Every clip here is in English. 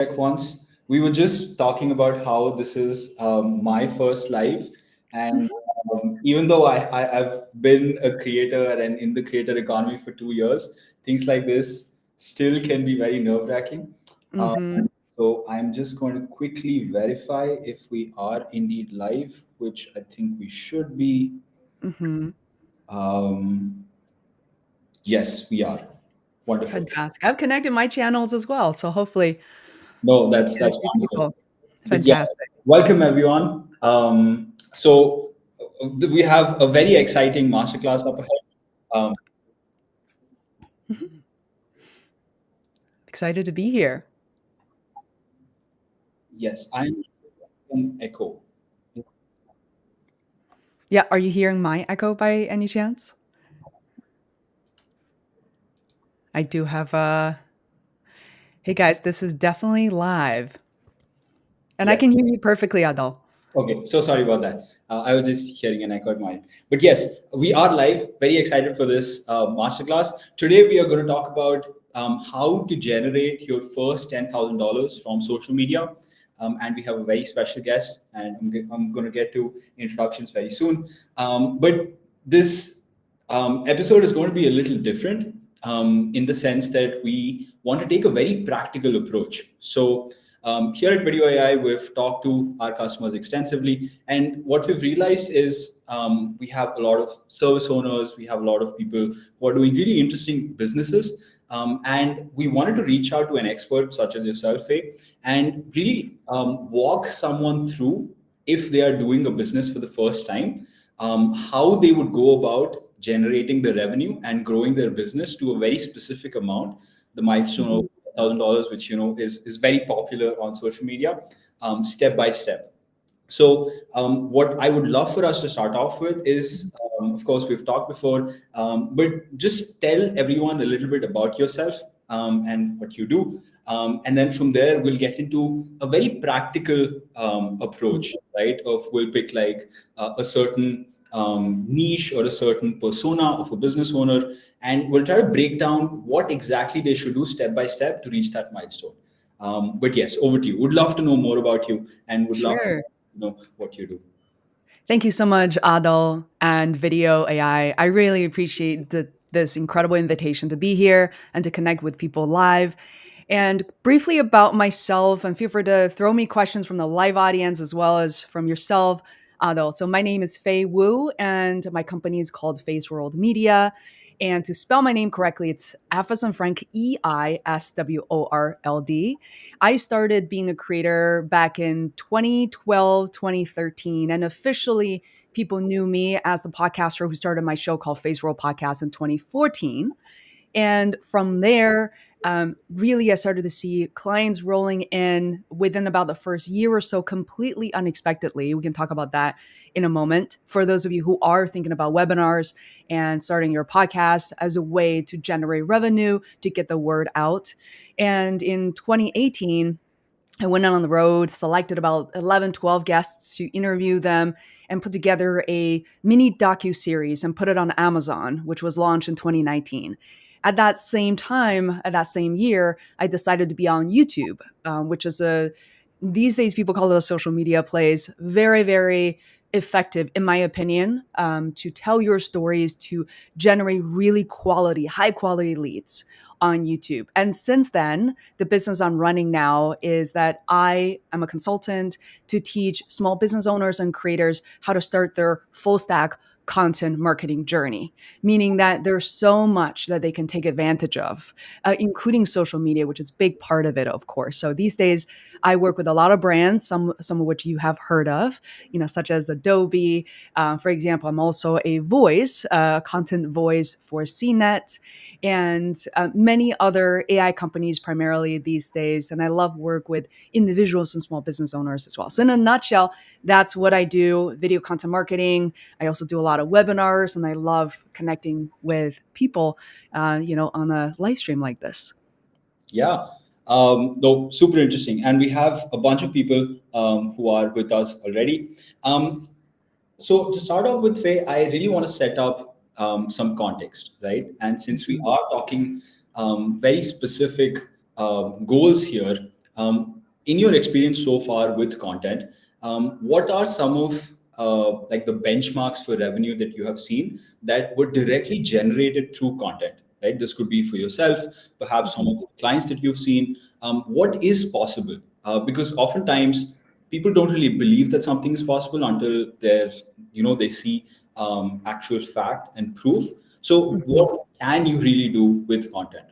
Check once. We were just talking about how this is my first live, and even though I've been a creator and in the creator economy for 2 years, things like this still can be very nerve-wracking. Mm-hmm. So I'm just going to quickly verify if we are indeed live, which I think we should be. Mm-hmm. Um, yes, we are. Wonderful. Fantastic. I've connected my channels as well, so hopefully No, we that's get a that's few wonderful. people. But yes, Fantastic. welcome everyone. We have a very exciting masterclass up ahead. Um, Mhm. Excited to be here. yes, I'm in echo. Yeah, are you hearing my echo by any chance? I do have hey guys, this is definitely live. And I can Yes. hear you perfectly, Adol. Okay. So sorry about that. I was just hearing an echo at mine. But yes, we are live. Very excited for this masterclass. Today we are going to talk about how to generate your first $10,000 from social media. And we have a very special guest, and I'm going to get to introductions very soon. But this episode is going to be a little different in the sense that we want to take a very practical approach. So here at Video AI, we've talked to our customers extensively, and what we've realized is we have a lot of service owners, we have a lot of people who are doing really interesting businesses, and we wanted to reach out to an expert such as yourself, Faye, and really walk someone through if they are doing a business for the first time, how they would go about generating the revenue and growing their business to a very specific amount, the milestone of Mhm. $1,000, which is very popular on social media, step by step. So, what I would love for us to start off with is, of course, we've talked before, but just tell everyone a little bit about yourself and what you do. And then from there, we'll get into a very practical approach, right? Of we'll pick like a certain niche or a certain persona of a business owner, and we'll try to break down what exactly they should do step by step to reach that milestone. But yes, over to you. Would love to know more about you and would love to Sure. know what you do. Thank you so much, Adol and Video AI. I really appreciate this incredible invitation to be here and to connect with people live. And briefly about myself, and feel free to throw me questions from the live audience as well as from yourself, Adol. So my name is Fei Wu, and my company is called Face World Media. And to spell my name correctly, it's F as in Frank, EISWORLD. I started being a creator back in 2012, 2013, and officially people knew me as the podcaster who started my show called Face World Podcast in 2014. And from there, really, I started to see clients rolling in within about the first year or so, completely unexpectedly. We can talk about that in a moment. For those of you who are thinking about webinars and starting your podcast as a way to generate revenue, to get the word out. And in 2018, I went out on the road, selected about 11, 12 guests to interview them, and put together a mini docu-series and put it on Amazon, which was launched in 2019. At that same time, at that same year, I decided to be on YouTube, which is these days people call it a social media place. Very, very effective, in my opinion, to tell your stories, to generate really quality, high quality leads on YouTube. And since then, the business I'm running now is that I am a consultant to teach small business owners and creators how to start their full stack content marketing journey, meaning that there's so much that they can take advantage of, including social media, which is a big part of it, of course. So these days, I work with a lot of brands, some of which you have heard of, such as Adobe. For example, I'm also a voice, content voice for CNET and many other AI companies primarily these days. And I love work with individuals and small business owners as well. So in a nutshell, that's what I do, video content marketing. I also do a lot of webinars and I love connecting with people, on a live stream like this. Yeah. Though super interesting. And we have a bunch of people who are with us already. So to start off with, Faye, I really want to set up some context, right? And since we Mhm. are talking very specific goals here, In your experience so far with content, what are some of like the benchmarks for revenue that you have seen that were directly generated through content? Right, this could be for yourself, perhaps some Mhm. of the clients that you've seen. What is possible? Because oftentimes people don't really believe that something is possible until they see actual fact and proof. So, Mhm. what can you really do with content?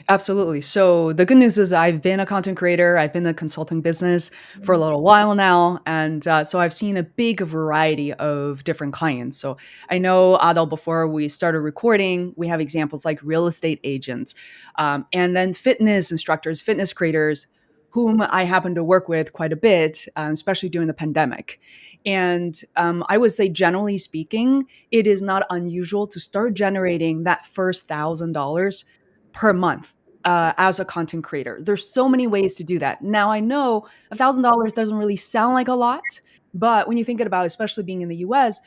Absolutely. So the good news is I've been a content creator. I've been in the consulting business for a little while now, and so I've seen a big variety of different clients. So I know Adel, before we started recording, we have examples like real estate agents, and then fitness instructors, fitness creators, whom I happen to work with quite a bit, especially during the pandemic. And I would say, generally speaking, it is not unusual to start generating that first $1,000 per month as a content creator. There's so many ways to do that. Now I know $1,000 doesn't really sound like a lot, but when you think about it, especially being in the US,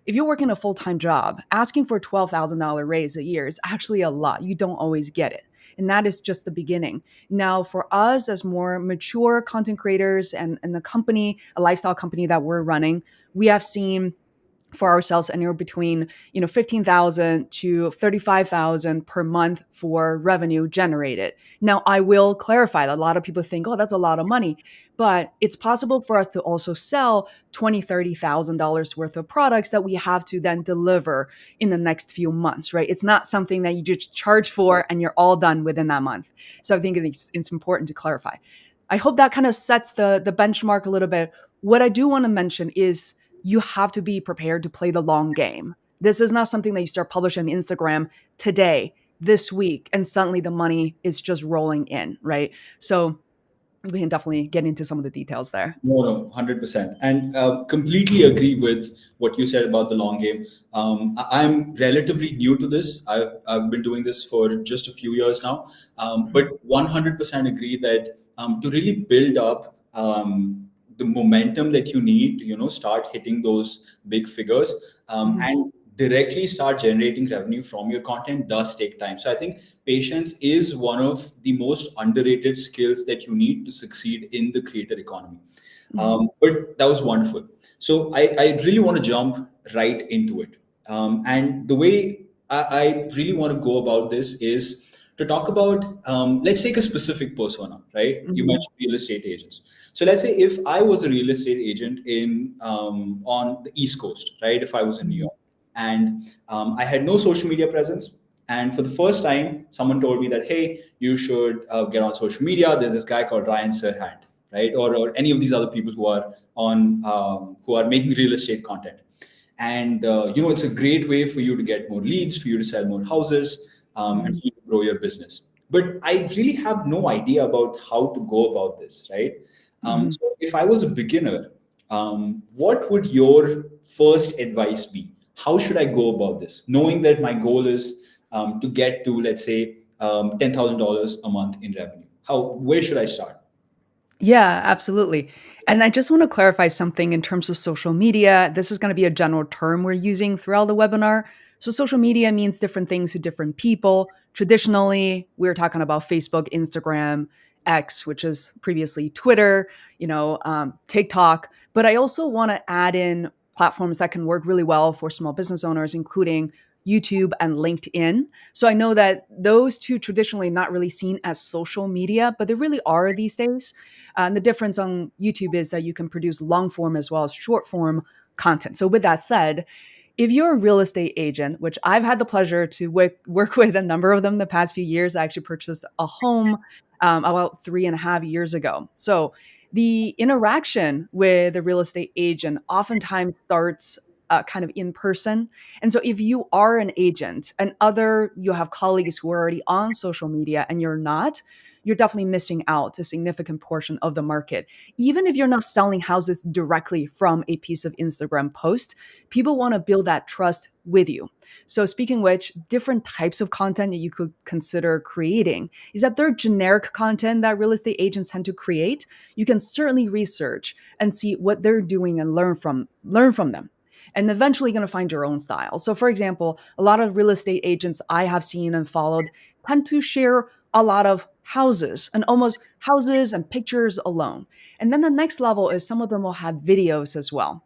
if you're working a full-time job, asking for a $12,000 raise a year is actually a lot. You don't always get it. And that is just the beginning. Now, for us as more mature content creators and the company, a lifestyle company that we're running, we have seen for ourselves anywhere between 15,000 to 35,000 per month for revenue generated. Now I will clarify that a lot of people think, oh, that's a lot of money, but it's possible for us to also sell 20, $30,000 worth of products that we have to then deliver in the next few months, right? It's not something that you just charge for and you're all done within that month. So I think it's important to clarify. I hope that kind of sets the benchmark a little bit. What I do want to mention is you have to be prepared to play the long game. This is not something that you start publishing on Instagram today, this week, and suddenly the money is just rolling in, right? So we can definitely get into some of the details there. No, 100%. And completely agree with what you said about the long game. I'm relatively new to this. I've been doing this for just a few years now. But 100% agree that to really build up the momentum that you need to, start hitting those big figures, Mhm. and directly start generating revenue from your content does take time. So I think patience is one of the most underrated skills that you need to succeed in the creator economy. Mhm. But that was wonderful. So I really want to jump right into it. And the way I really want to go about this is to talk about, let's take a specific persona, right? You Mhm. mentioned real estate agents. So let's say if I was a real estate agent on the East Coast, right? If I was in New Mhm. York, and I had no social media presence. And for the first time, someone told me that, hey, you should get on social media. There's this guy called Ryan Serhant, right? Or any of these other people who are making real estate content. And it's a great way for you to get more leads, for you to sell more houses, and Mhm. for you to grow your business. But I really have no idea about how to go about this, right? Mhm. So if I was a beginner, what would your first advice be? How should I go about this, knowing that my goal is to get to, let's say, $10,000 a month in revenue? Where should I start? Yeah, absolutely. And I just want to clarify something in terms of social media. This is going to be a general term we're using throughout the webinar. So, social media means different things to different people. Traditionally, we were talking about Facebook, Instagram, X, which is previously Twitter, TikTok. But I also want to add in platforms that can work really well for small business owners, including YouTube and LinkedIn. So I know that those two traditionally not really seen as social media, but they really are these days. And the difference on YouTube is that you can produce long form as well as short form content. So, with that said, if you're a real estate agent, which I've had the pleasure to work with a number of them the past few years, I actually purchased a home about 3.5 years ago. So, the interaction with a real estate agent oftentimes starts kind of in person. And so, if you are an agent and you have colleagues who are already on social media and you're not, you're definitely missing out a significant portion of the market. Even if you're not selling houses directly from a piece of Instagram post, people want to build that trust with you. So, speaking which, different types of content that you could consider creating is that there are generic content that real estate agents tend to create. You can certainly research and see what they're doing and learn from them. And eventually going to find your own style. So, for example, a lot of real estate agents I have seen and followed tend to share a lot of houses and almost houses and pictures alone. And then the next level is some of them will have videos as well,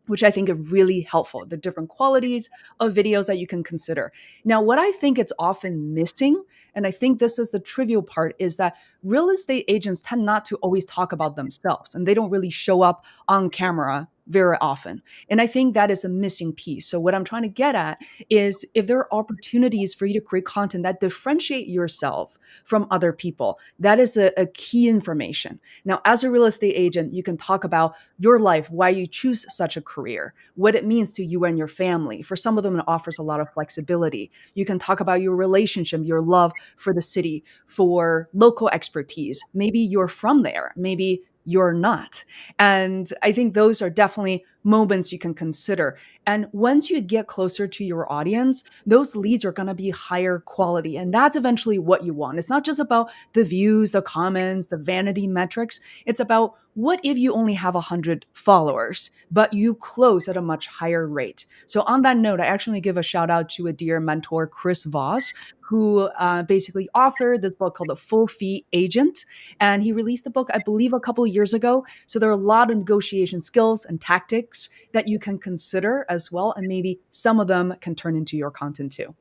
which I think are really helpful, the different qualities of videos that you can consider. Now, what I think it's often missing, and I think this is the trivial part, is that real estate agents tend not to always talk about themselves and they don't really show up on camera very often. And I think that is a missing piece. So, what I'm trying to get at is if there are opportunities for you to create content that differentiate yourself from other people, that is a key information. Now, as a real estate agent, you can talk about your life, why you choose such a career, what it means to you and your family. For some of them, it offers a lot of flexibility. You can talk about your relationship, your love for the city, for local expertise. Maybe you're from there, maybe you're not. And I think those are definitely moments you can consider. And once you get closer to your audience, those leads are going to be higher quality. And that's eventually what you want. It's not just about the views, the comments, the vanity metrics. It's about what if you only have 100 followers, but you close at a much higher rate. So, on that note, I actually give a shout out to a dear mentor, Chris Voss, who basically authored this book called The Full Fee Agent. And he released the book, I believe, a couple of years ago. So, there are a lot of negotiation skills and tactics that you can consider as well. And maybe some of them can turn into your content too.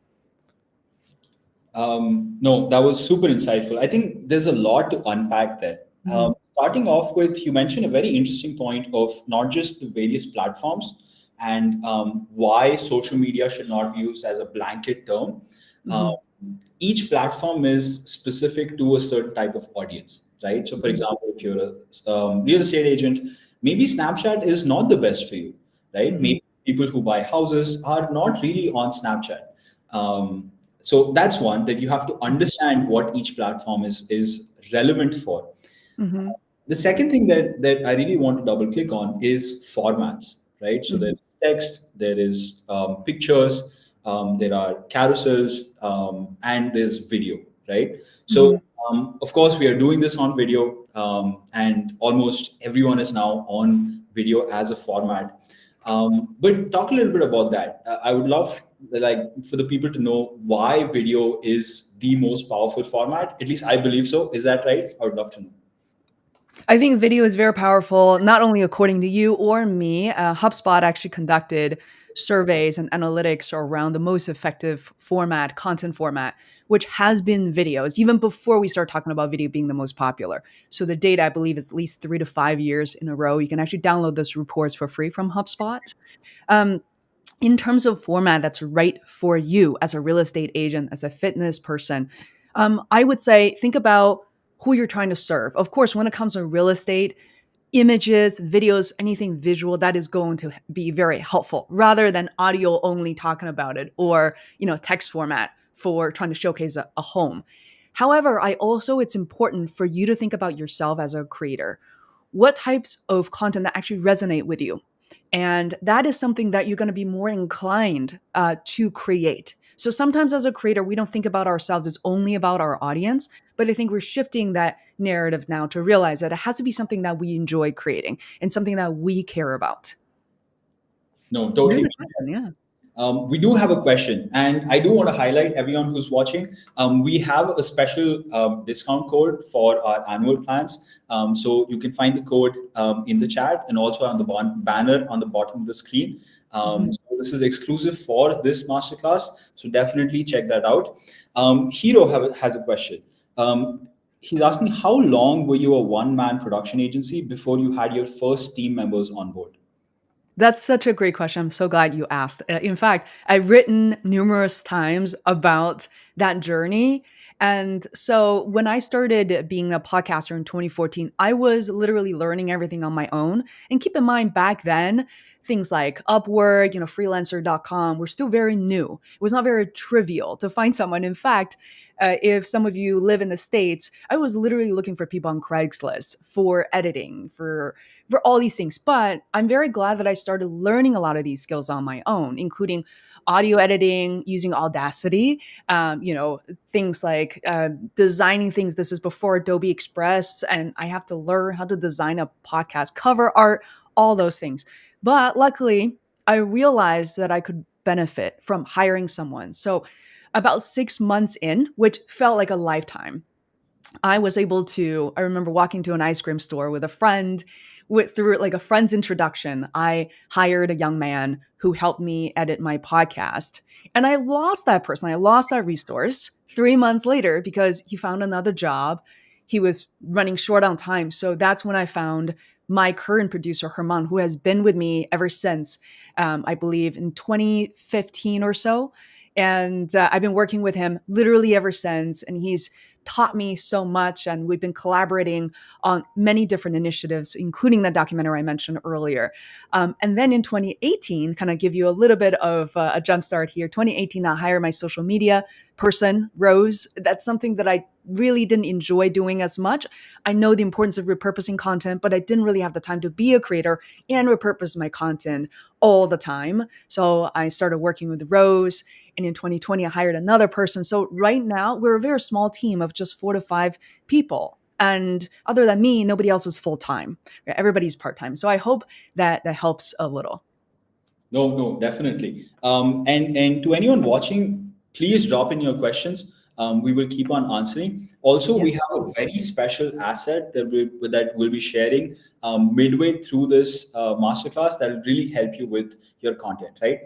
No, that was super insightful. I think there's a lot to unpack there. Mhm. Starting off with, you mentioned a very interesting point of not just the various platforms and why social media should not be used as a blanket term. Uh, Mhm. each platform is specific to a certain type of audience, right? So, for Mhm. example, if you're a real estate agent, maybe Snapchat is not the best for you, right? Mhm. Maybe people who buy houses are not really on Snapchat. Um, so that's one that you have to understand what each platform is relevant for. Mhm. The second thing that I really want to double click on is formats, right? So Mhm. there's text, there is pictures, there are carousels, and there's video, right? So Mhm. of course we are doing this on video, and almost everyone is now on video as a format. But talk a little bit about that. I would love like for the people to know why video is the most powerful format. At least I believe so. Is that right? I would love to know. I think video is very powerful, not only according to you or me. HubSpot actually conducted surveys and analytics around the most effective format, content format, which has been videos, even before we start talking about video being the most popular. So the data, I believe, is at least 3 to 5 years in a row. You can actually download those reports for free from HubSpot. Um, in terms of format that's right for you as a real estate agent, as a fitness person, I would say think about who you're trying to serve. Of course, when it comes to real estate, images, videos, anything visual that is going to be very helpful rather than audio only talking about it or, text format for trying to showcase a home. However, it's important for you to think about yourself as a creator. What types of content that actually resonate with you? And that is something that you're going to be more inclined to create. So sometimes as a creator, we don't think about ourselves as only about our audience, but I think we're shifting that narrative now to realize that it has to be something that we enjoy creating and something that we care about. No, What is totally. the question? Yeah. We do have a question, and I do want to highlight everyone who's watching. We have a special discount code for our annual plans. So you can find the code in the chat and also on the banner on the bottom of the screen. Mhm. So this is exclusive for this masterclass. So definitely check that out. Hero has a question. He's asking, how long were you a one-man production agency before you had your first team members on board? That's such a great question. I'm so glad you asked. In fact, I've written numerous times about that journey. And so when I started being a podcaster in 2014, I was literally learning everything on my own. And keep in mind, back then, things like Upwork, freelancer.com were still very new. It was not very trivial to find someone. In fact, if some of you live in the States, I was literally looking for people on Craigslist for editing, for all these things. But I'm very glad that I started learning a lot of these skills on my own, including audio editing, using Audacity, things like designing things. This is before Adobe Express, and I have to learn how to design a podcast cover art, all those things. But luckily, I realized that I could benefit from hiring someone. So about 6 months in, which felt like a lifetime, I was able to, I remember walking to an ice cream store with a friend through like a friend's introduction. I hired a young man who helped me edit my podcast. And I lost that person. I lost that resource 3 months later because he found another job. He was running short on time. So that's when I found my current producer, Herman, who has been with me ever since, I believe in 2015 or so. And I've been working with him literally ever since. And he's taught me so much. And we've been collaborating on many different initiatives, including that documentary I mentioned earlier. And then in 2018, kind of give you a little bit of a jump start here. 2018, I hired my social media person, Rose. That's something that I really didn't enjoy doing as much. I know the importance of repurposing content, but I didn't really have the time to be a creator and repurpose my content all the time. So I started working with Rose. And in 2020, I hired another person. So right now, we're a very small team of just 4 to 5 people. And other than me, nobody else is full time. Everybody's part time. So I hope that that helps a little. No, no, definitely. And to anyone watching, please drop in your questions. We will keep on answering. Also, Yes. we have a very special asset that we'll be sharing midway through this masterclass that will really help you with your content, right?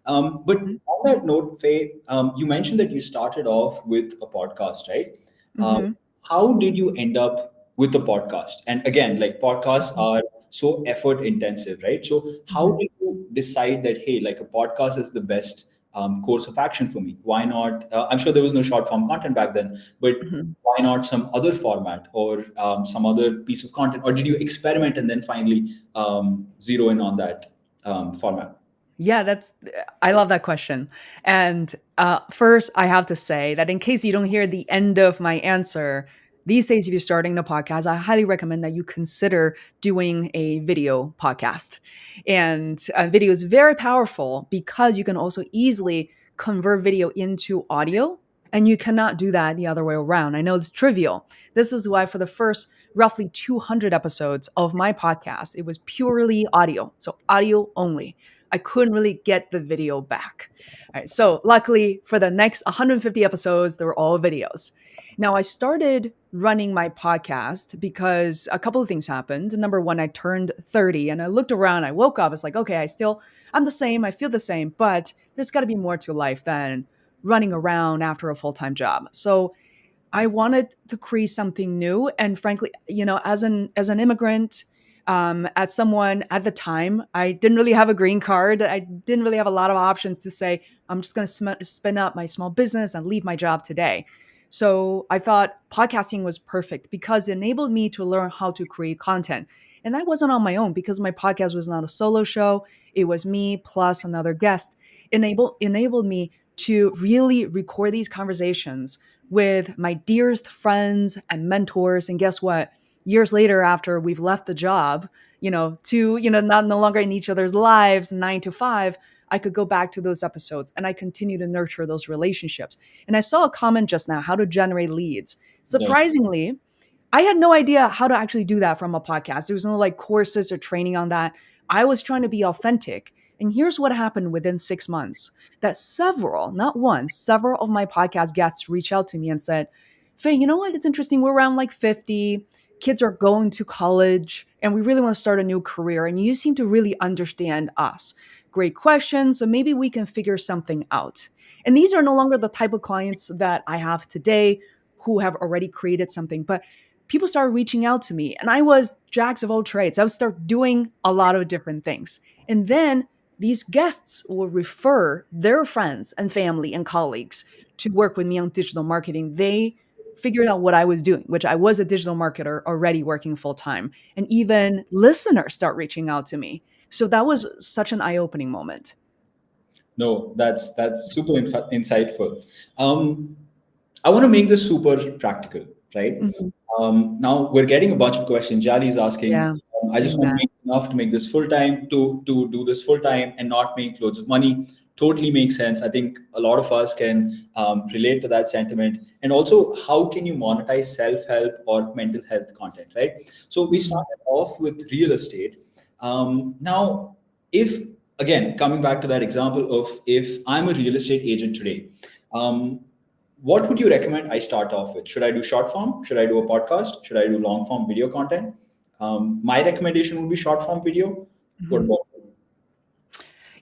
But Mhm. on that note, Faye, you mentioned that you started off with a podcast, right? Um, Mhm. how did you end up with the podcast? And again, like podcasts Mhm. are so effort intensive, right? So how Mhm. did you decide that, hey, like a podcast is the best course of action for me? Why not? I'm sure there was no short form content back then, but Mhm. why not some other format or some other piece of content? Or did you experiment and then finally zero in on that format? Yeah, I love that question. And first, I have to say that in case you don't hear the end of my answer, these days, if you're starting a podcast, I highly recommend that you consider doing a video podcast. And video is very powerful because you can also easily convert video into audio. And you cannot do that the other way around. I know it's trivial. This is why, for the first roughly 200 episodes of my podcast, it was purely audio. So, audio only. I couldn't really get the video back. All right, so luckily for the next 150 episodes, they were all videos. Now I started running my podcast because a couple of things happened. Number one, I turned 30 and I looked around, I woke up, it's like, okay, I'm the same, I feel the same, but there's got to be more to life than running around after a full-time job. So I wanted to create something new. And frankly, as an immigrant, as someone at the time, I didn't really have a green card. I didn't really have a lot of options to say, I'm just going to spin up my small business and leave my job today. So I thought podcasting was perfect because it enabled me to learn how to create content. And that wasn't on my own because my podcast was not a solo show. It was me plus another guest. Enabled me to really record these conversations with my dearest friends and mentors. And guess what? Years later, after we've left the job, not no longer in each other's lives, 9 to 5, I could go back to those episodes and I continue to nurture those relationships. And I saw a comment just now, how to generate leads. Yeah. Surprisingly, I had no idea how to actually do that from a podcast. There was no like courses or training on that. I was trying to be authentic. And here's what happened within 6 months, that several, not one, several of my podcast guests reached out to me and said, Faye, you know what? It's interesting. We're around like 50. Kids are going to college and we really want to start a new career. And you seem to really understand us. Great questions. So maybe we can figure something out. And these are no longer the type of clients that I have today who have already created something, but people started reaching out to me and I was jacks of all trades. I would start doing a lot of different things. And then these guests will refer their friends and family and colleagues to work with me on digital marketing. They figured out what I was doing, which I was a digital marketer already working full time. And even listeners start reaching out to me. So that was such an eye-opening moment. No, that's super insightful. Um, I want to make this super practical, right? Mhm. Now we're getting a bunch of questions. Jali is asking, Yeah, I just seeing want to that. make enough to make this full time, to do this full time and not make loads of money. Totally makes sense. I think a lot of us can relate to that sentiment. And also, how can you monetize self help or mental health content, right? So we Mhm. started off with real estate. Now, if again coming back to that example of if I'm a real estate agent today, um, what would you recommend I start off with? Should I do short form? Should I do a podcast? Should I do long form video content? My recommendation would be short form video. What Mhm. about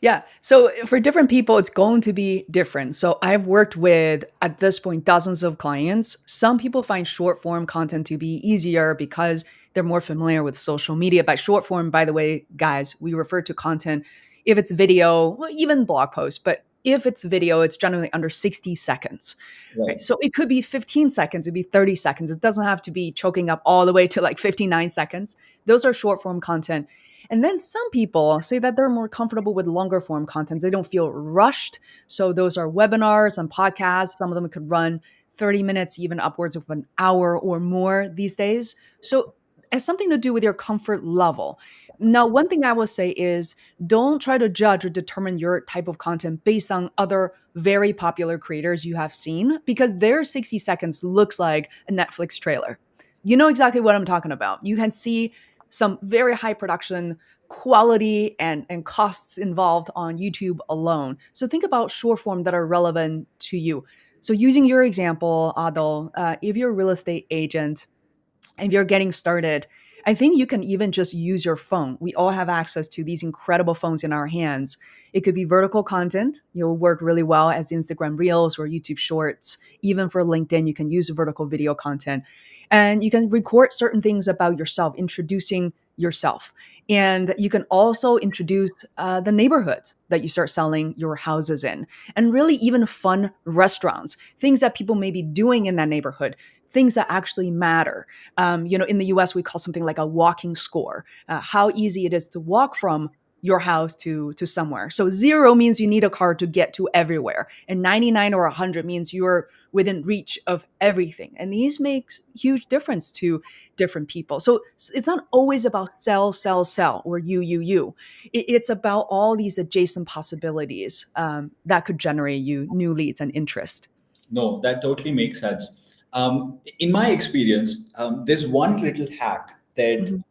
Yeah. So for different people, it's going to be different. So I've worked with, at this point, dozens of clients. Some people find short form content to be easier because they're more familiar with social media. By short form, by the way, guys, we refer to content if it's video, well, even blog posts, but if it's video, it's generally under 60 seconds. Right. right? So it could be 15 seconds, it'd be 30 seconds. It doesn't have to be choking up all the way to like 59 seconds. Those are short form content. And then some people say that they're more comfortable with longer form content. They don't feel rushed. So those are webinars and podcasts. Some of them could run 30 minutes, even upwards of an hour or more these days. So it has something to do with your comfort level. Now, one thing I will say is don't try to judge or determine your type of content based on other very popular creators you have seen because their 60 seconds looks like a Netflix trailer. You know exactly what I'm talking about. You can see some very high production quality and costs involved on YouTube alone. So think about short form that are relevant to you. So using your example, Adil, if you're a real estate agent, if you're getting started, I think you can even just use your phone. We all have access to these incredible phones in our hands. It could be vertical content. You'll work really well as Instagram Reels or YouTube Shorts. Even for LinkedIn, you can use vertical video content. And you can record certain things about yourself, introducing yourself. And you can also introduce the neighborhood that you start selling your houses in, and really even fun restaurants, things that people may be doing in that neighborhood, things that actually matter. In the US, we call something like a walking score, how easy it is to walk from your house to somewhere. So 0 means you need a car to get to everywhere, and 99 or 100 means you're within reach of everything. And these make huge difference to different people. So it's not always about sell, sell, sell, or you. It's about all these adjacent possibilities that could generate you new leads and interest. No, that totally makes sense. In my experience, there's one little hack that Mhm.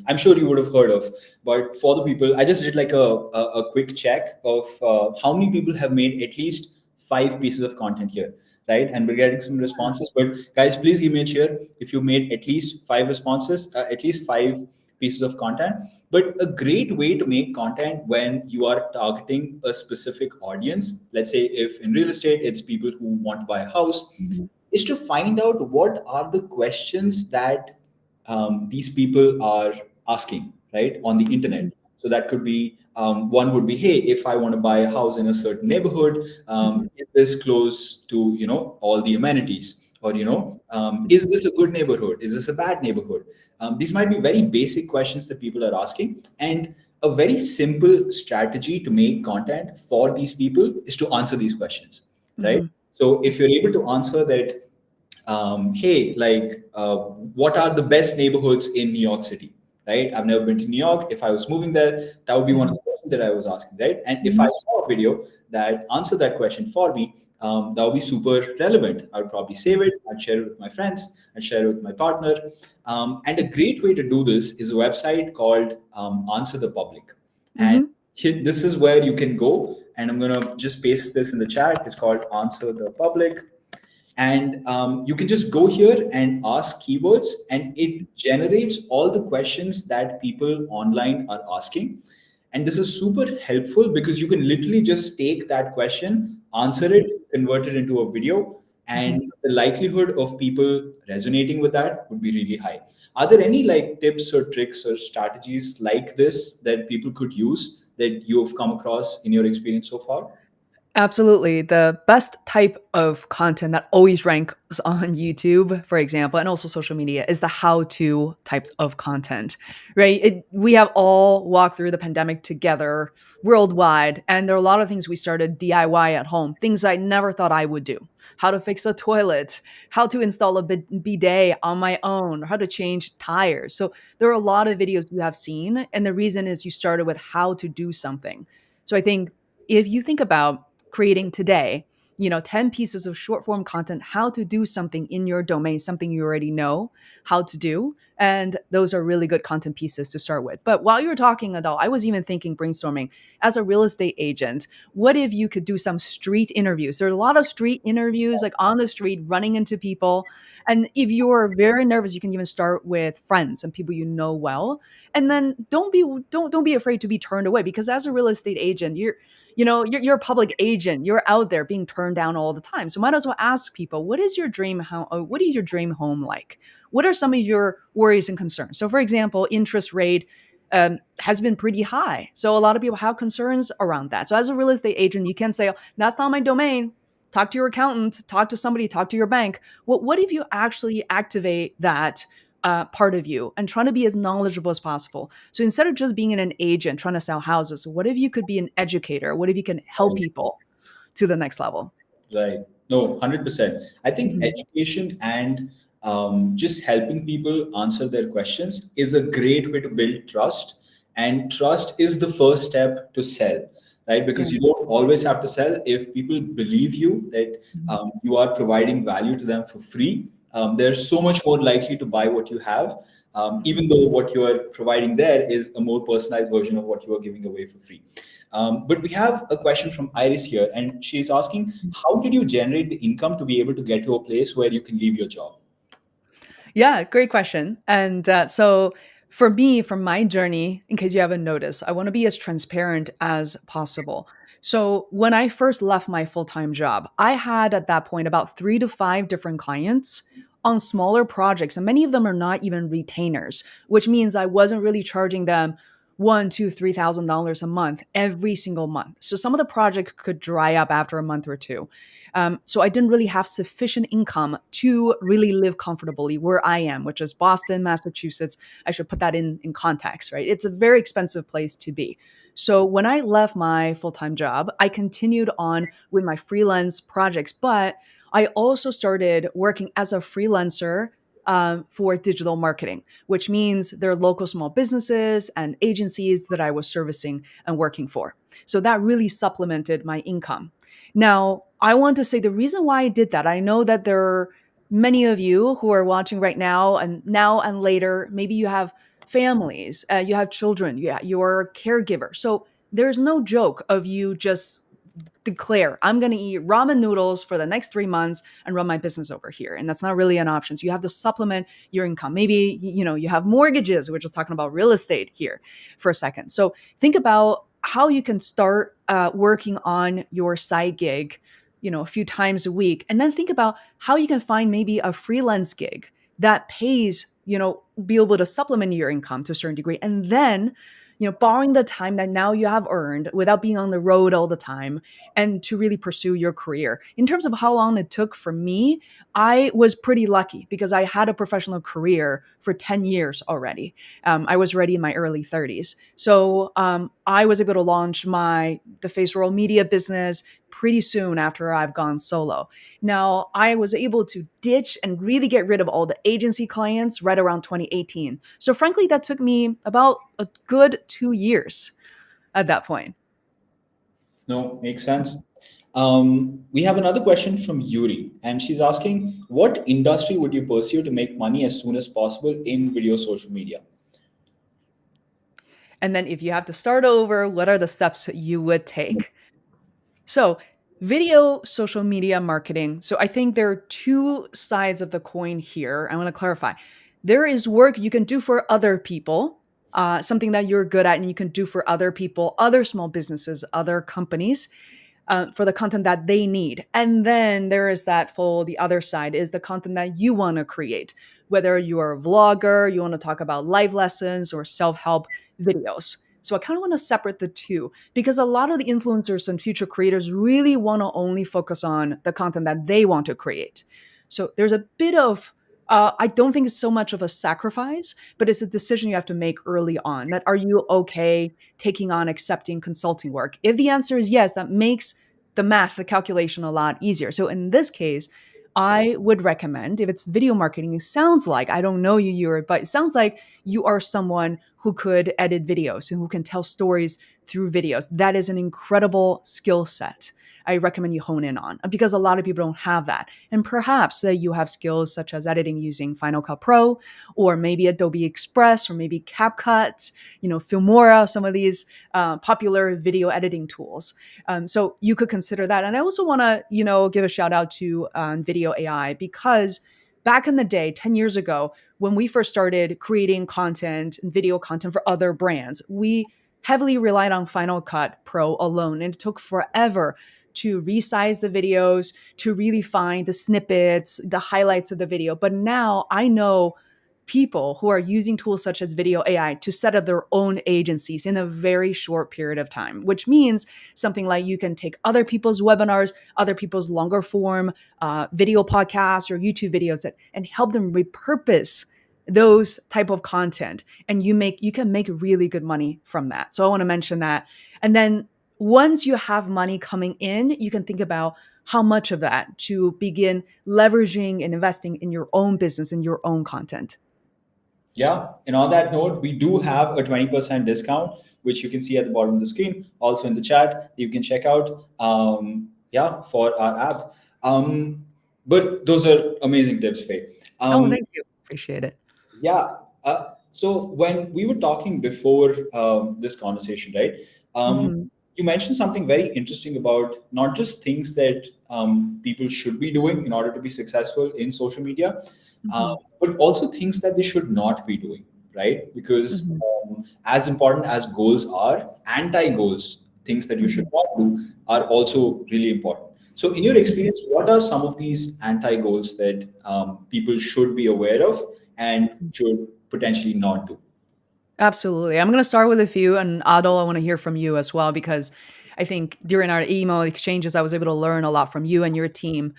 I'm sure you would have heard of, but for the people, I just did like a quick check of how many people have made at least 5 pieces of content here, right? And we're getting some responses. But guys, please give me a cheer if you made at least 5 responses, at least 5 pieces of content. But a great way to make content when you are targeting a specific audience, let's say if in real estate it's people who want to buy a house, Mhm. is to find out what are the questions that these people are asking, right, on the internet. Mhm. So that could be one would be, hey, if I want to buy a house in a certain neighborhood, Mhm. is this close to all the amenities, or is this a good neighborhood? Is this a bad neighborhood? These might be very basic questions that people are asking, and a very simple strategy to make content for these people is to answer these questions, right? Mhm. So if you're able to answer that, hey, like, what are the best neighborhoods in New York City? Right? I've never been to New York. If I was moving there, that would be one of Mhm. the questions that I was asking, right? And if I Mhm. saw a video that answered that question for me, that would be super relevant. I would probably save it. I'd share it with my friends. I'd share it with my partner. And a great way to do this is a website called Answer the Public. And Mhm. this is where you can go. And I'm gonna just paste this in the chat. It's called Answer the Public, and you can just go here and ask keywords, and it generates all the questions that people online are asking. And this is super helpful because you can literally just take that question, answer it, convert it into a video, Mhm. and the likelihood of people resonating with that would be really high. Are there any like tips or tricks or strategies like this that people could use that you've come across in your experience so far? Absolutely. The best type of content that always ranks on YouTube, for example, and also social media is the how to types of content, right? We have all walked through the pandemic together worldwide, and there are a lot of things we started DIY at home, things I never thought I would do. How to fix a toilet, how to install a bidet on my own, how to change tires. So there are a lot of videos you have seen, and the reason is you started with how to do something. So I think if you think about creating today, 10 pieces of short form content, how to do something in your domain, something you already know how to do. And those are really good content pieces to start with. But while you were talking, Adele, I was even thinking, brainstorming, as a real estate agent, what if you could do some street interviews? There are a lot of street interviews, like on the street, running into people. And if you're very nervous, you can even start with friends and people you know well. And then don't be afraid to be turned away, because as a real estate agent, you're a public agent. You're out there being turned down all the time. So might as well ask people, what is your dream what is your dream home like? What are some of your worries and concerns? So for example, interest rate has been pretty high. So a lot of people have concerns around that. So as a real estate agent, you can say, oh, that's not my domain. Talk to your accountant, talk to somebody, talk to your bank. What if you actually activate that part of you and trying to be as knowledgeable as possible? So instead of just being an agent trying to sell houses, what if you could be an educator? What if you can help people to the next level? Right. No, 100%. I think Mhm. education and just helping people answer their questions is a great way to build trust. And trust is the first step to sell, right? Yeah. Because you don't always have to sell. If people believe you that Mhm. you are providing value to them for free, they're so much more likely to buy what you have, Mhm. even though what you are providing there is a more personalized version of what you are giving away for free. But we have a question from Iris here, and she's asking, how did you generate the income to be able to get to a place where you can leave your job? Yeah, great question. And so for me, from my journey, in case you haven't noticed, I want to be as transparent as possible. So when I first left my full time job, I had at that point about 3 to 5 different clients on smaller projects, and many of them are not even retainers, which means I wasn't really charging them one, two, $3,000 a month every single month. So some of the project could dry up after a month or two. So I didn't really have sufficient income to really live comfortably where I am, which is Boston, Massachusetts. I should put that in context, right? It's a very expensive place to be. So when I left my full time job, I continued on with my freelance projects, but I also started working as a freelancer for digital marketing, which means there are local small businesses and agencies that I was servicing and working for. So that really supplemented my income. Now, I want to say the reason why I did that, I know that there are many of you who are watching right now and later, maybe you have families, you have children, you're a caregiver. So there's no joke of you just declare, I'm going to eat ramen noodles for the next 3 months and run my business over here. And that's not really an option. So you have to supplement your income. Maybe, you have mortgages. We're just talking about real estate here for a second. So think about how you can start working on your side gig, a few times a week. And then think about how you can find maybe a freelance gig that pays, be able to supplement your income to a certain degree. And then, borrowing the time that now you have earned without being on the road all the time, and to really pursue your career. In terms of how long it took for me, I was pretty lucky because I had a professional career for 10 years already. I was already in my early 30s. So I was able to launch the Face Roll Media business pretty soon after I've gone solo. Now, I was able to ditch and really get rid of all the agency clients right around 2018. So frankly, that took me about a good 2 years at that point. No, makes sense. We have another question from Yuri, and she's asking, what industry would you pursue to make money as soon as possible in video social media? And then if you have to start over, what are the steps you would take? So, video social media marketing. So, I think there are two sides of the coin here. I want to clarify. There is work you can do for other people, something that you're good at and you can do for other people, other small businesses, other companies, for the content that they need. And then there is the other side is the content that you want to create, whether you are a vlogger, you want to talk about live lessons or self help videos. So I kind of want to separate the two because a lot of the influencers and future creators really want to only focus on the content that they want to create. So there's a bit of I don't think it's so much of a sacrifice, but it's a decision you have to make early on. That are you okay taking on accepting consulting work? If the answer is yes, that makes the calculation a lot easier. So in this case, I would recommend if it's video marketing, it sounds like, I don't know you, Yuri, but it sounds like you are someone who could edit videos and who can tell stories through videos. That is an incredible skill set. I recommend you hone in on, because a lot of people don't have that. And perhaps you have skills such as editing using Final Cut Pro, or maybe Adobe Express, or maybe CapCut, Filmora, some of these popular video editing tools. So you could consider that. And I also want to, give a shout out to Video AI, because back in the day, 10 years ago, when we first started creating content and video content for other brands, we heavily relied on Final Cut Pro alone. And it took forever to resize the videos, to really find the snippets, the highlights of the video. But now I know people who are using tools such as Video AI to set up their own agencies in a very short period of time, which means something like you can take other people's webinars, other people's longer form video podcasts or YouTube videos and help them repurpose those type of content, and you can make really good money from that. So I want to mention that. And then once you have money coming in, you can think about how much of that to begin leveraging and investing in your own business and your own content. Yeah. And on that note, we do have a 20% discount, which you can see at the bottom of the screen. Also in the chat, you can check out, for our app. But those are amazing tips, Faye. Oh, thank you. Appreciate it. Yeah. So when we were talking before this conversation, right? Mhm. You mentioned something very interesting about not just things that people should be doing in order to be successful in social media, Mhm. but also things that they should not be doing, right? Because Mhm. as important as goals are, anti-goals, things that you should Mhm. not do, are also really important. So, in your experience, what are some of these anti-goals that people should be aware of and should potentially not do? Absolutely. I'm going to start with a few, and Adol, I want to hear from you as well, because I think during our email exchanges, I was able to learn a lot from you and your team.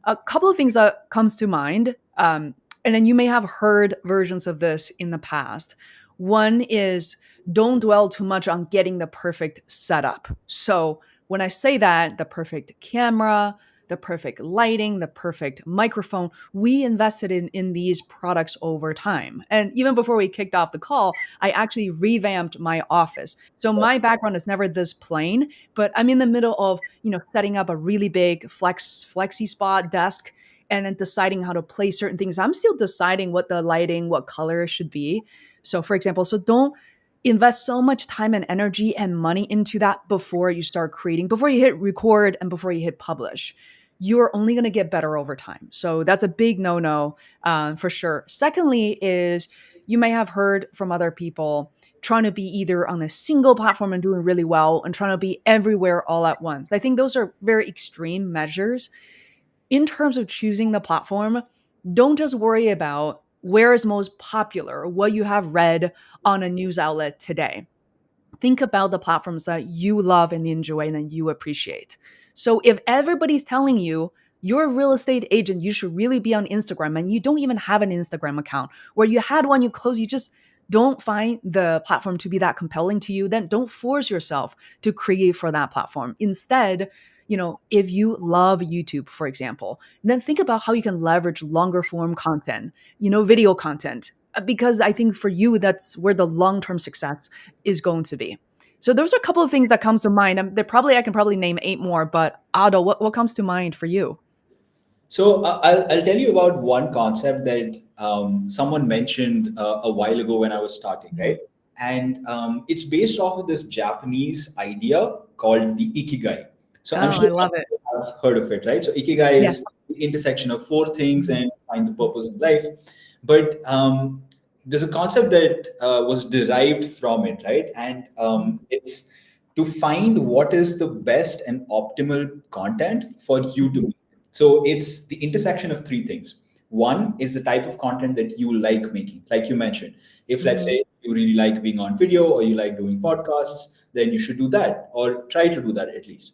A couple of things that comes to mind, and then you may have heard versions of this in the past. One is don't dwell too much on getting the perfect setup. So when I say that, the perfect camera, the perfect lighting, the perfect microphone, we invested in these products over time. And even before we kicked off the call, I actually revamped my office. So my background is never this plain, but I'm in the middle of, setting up a really big flexi spot desk and then deciding how to place certain things. I'm still deciding what the lighting, what color should be. So for example, so don't invest so much time and energy and money into that before you start creating, before you hit record and before you hit publish. You're only going to get better over time. So that's a big no-no for sure. Secondly is you may have heard from other people trying to be either on a single platform and doing really well and trying to be everywhere all at once. I think those are very extreme measures. In terms of choosing the platform, don't just worry about where is most popular, what you have read on a news outlet today. Think about the platforms that you love and enjoy and that you appreciate. So if everybody's telling you you're a real estate agent, you should really be on Instagram, and you don't even have an Instagram account, or you had one, you close, you just don't find the platform to be that compelling to you, then don't force yourself to create for that platform. Instead, if you love YouTube, for example, then think about how you can leverage longer form content, video content, because I think for you, that's where the long-term success is going to be. So those are a couple of things that comes to mind. I can probably name 8 more, but Ado, what comes to mind for you? So I'll tell you about one concept that someone mentioned a while ago when I was starting, Mhm. right? And it's based off of this Japanese idea called the ikigai. So I'm Oh, sure I some love it. people have heard of it, right? So ikigai Yes. is the intersection of four things Mhm. and find the purpose in life. But there's a concept that was derived from it, right? And Mhm. it's to find what is the best and optimal content for you to Mhm. make. So it's the intersection of three things. One is the type of content that you like making, like you mentioned. If let's Mhm. say you really like being on video or you like doing podcasts, then you should do that or try to do that at least.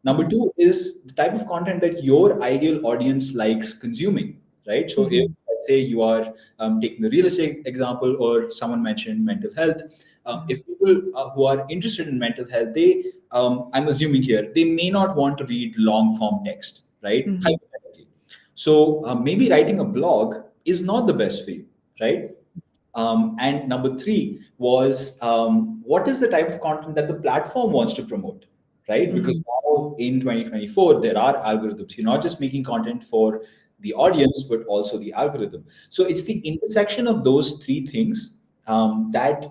Number Mhm. two is the type of content that your ideal audience likes consuming, right? So if Mhm. let's say you are taking the real estate example, or someone mentioned mental health, Mhm. if people who are interested in mental health, they, I'm assuming here, they may not want to read long form text, right? Mhm. Hypothetically. So maybe writing a blog is not the best for you, right? And number three was what is the type of content that the platform wants to promote? right? Because Mhm. now in 2024, there are algorithms. You're not just making content for the audience, but also the algorithm. So it's the intersection of those three things that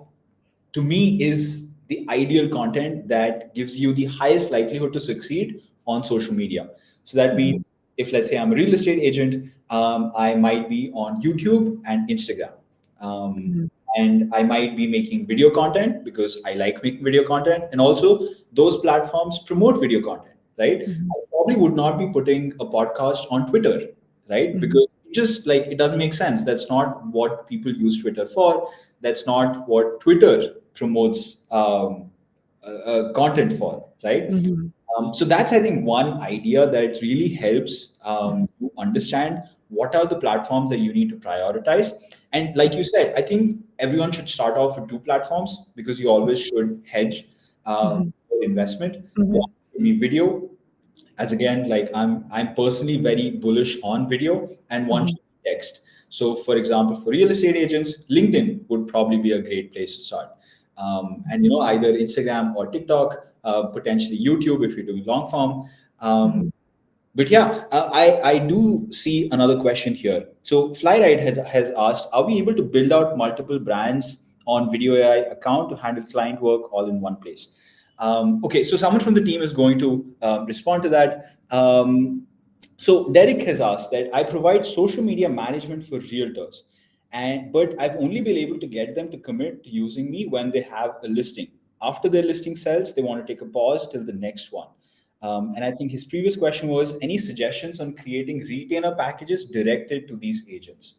to me is the ideal content that gives you the highest likelihood to succeed on social media. So that means Mhm. if let's say I'm a real estate agent, I might be on YouTube and Instagram. Um, Mhm. and I might be making video content because I like making video content. And also, those platforms promote video content, right? Mhm. I probably would not be putting a podcast on Twitter, right? Mhm. Because it just like it doesn't make sense. That's not what people use Twitter for. That's not what Twitter promotes content for, right? Mhm. So that's, I think, one idea that really helps you understand what are the platforms that you need to prioritize. And like you said, I think everyone should start off with two platforms because you always should hedge Mhm. your investment. One Mhm. should be video, as again, like I'm personally very bullish on video, and one Mhm. should be text. So for example, for real estate agents, LinkedIn would probably be a great place to start. And either Instagram or TikTok, potentially YouTube if you're doing long form. um, Mhm. but yeah, I do see another question here. So Flyride has asked, are we able to build out multiple brands on Video AI account to handle client work all in one place? Okay, so someone from the team is going to respond to that. So Derek has asked that I provide social media management for realtors, and but I've only been able to get them to commit to using me when they have a listing. After their listing sells, they want to take a pause till the next one. And I think his previous question was any suggestions on creating retainer packages directed to these agents?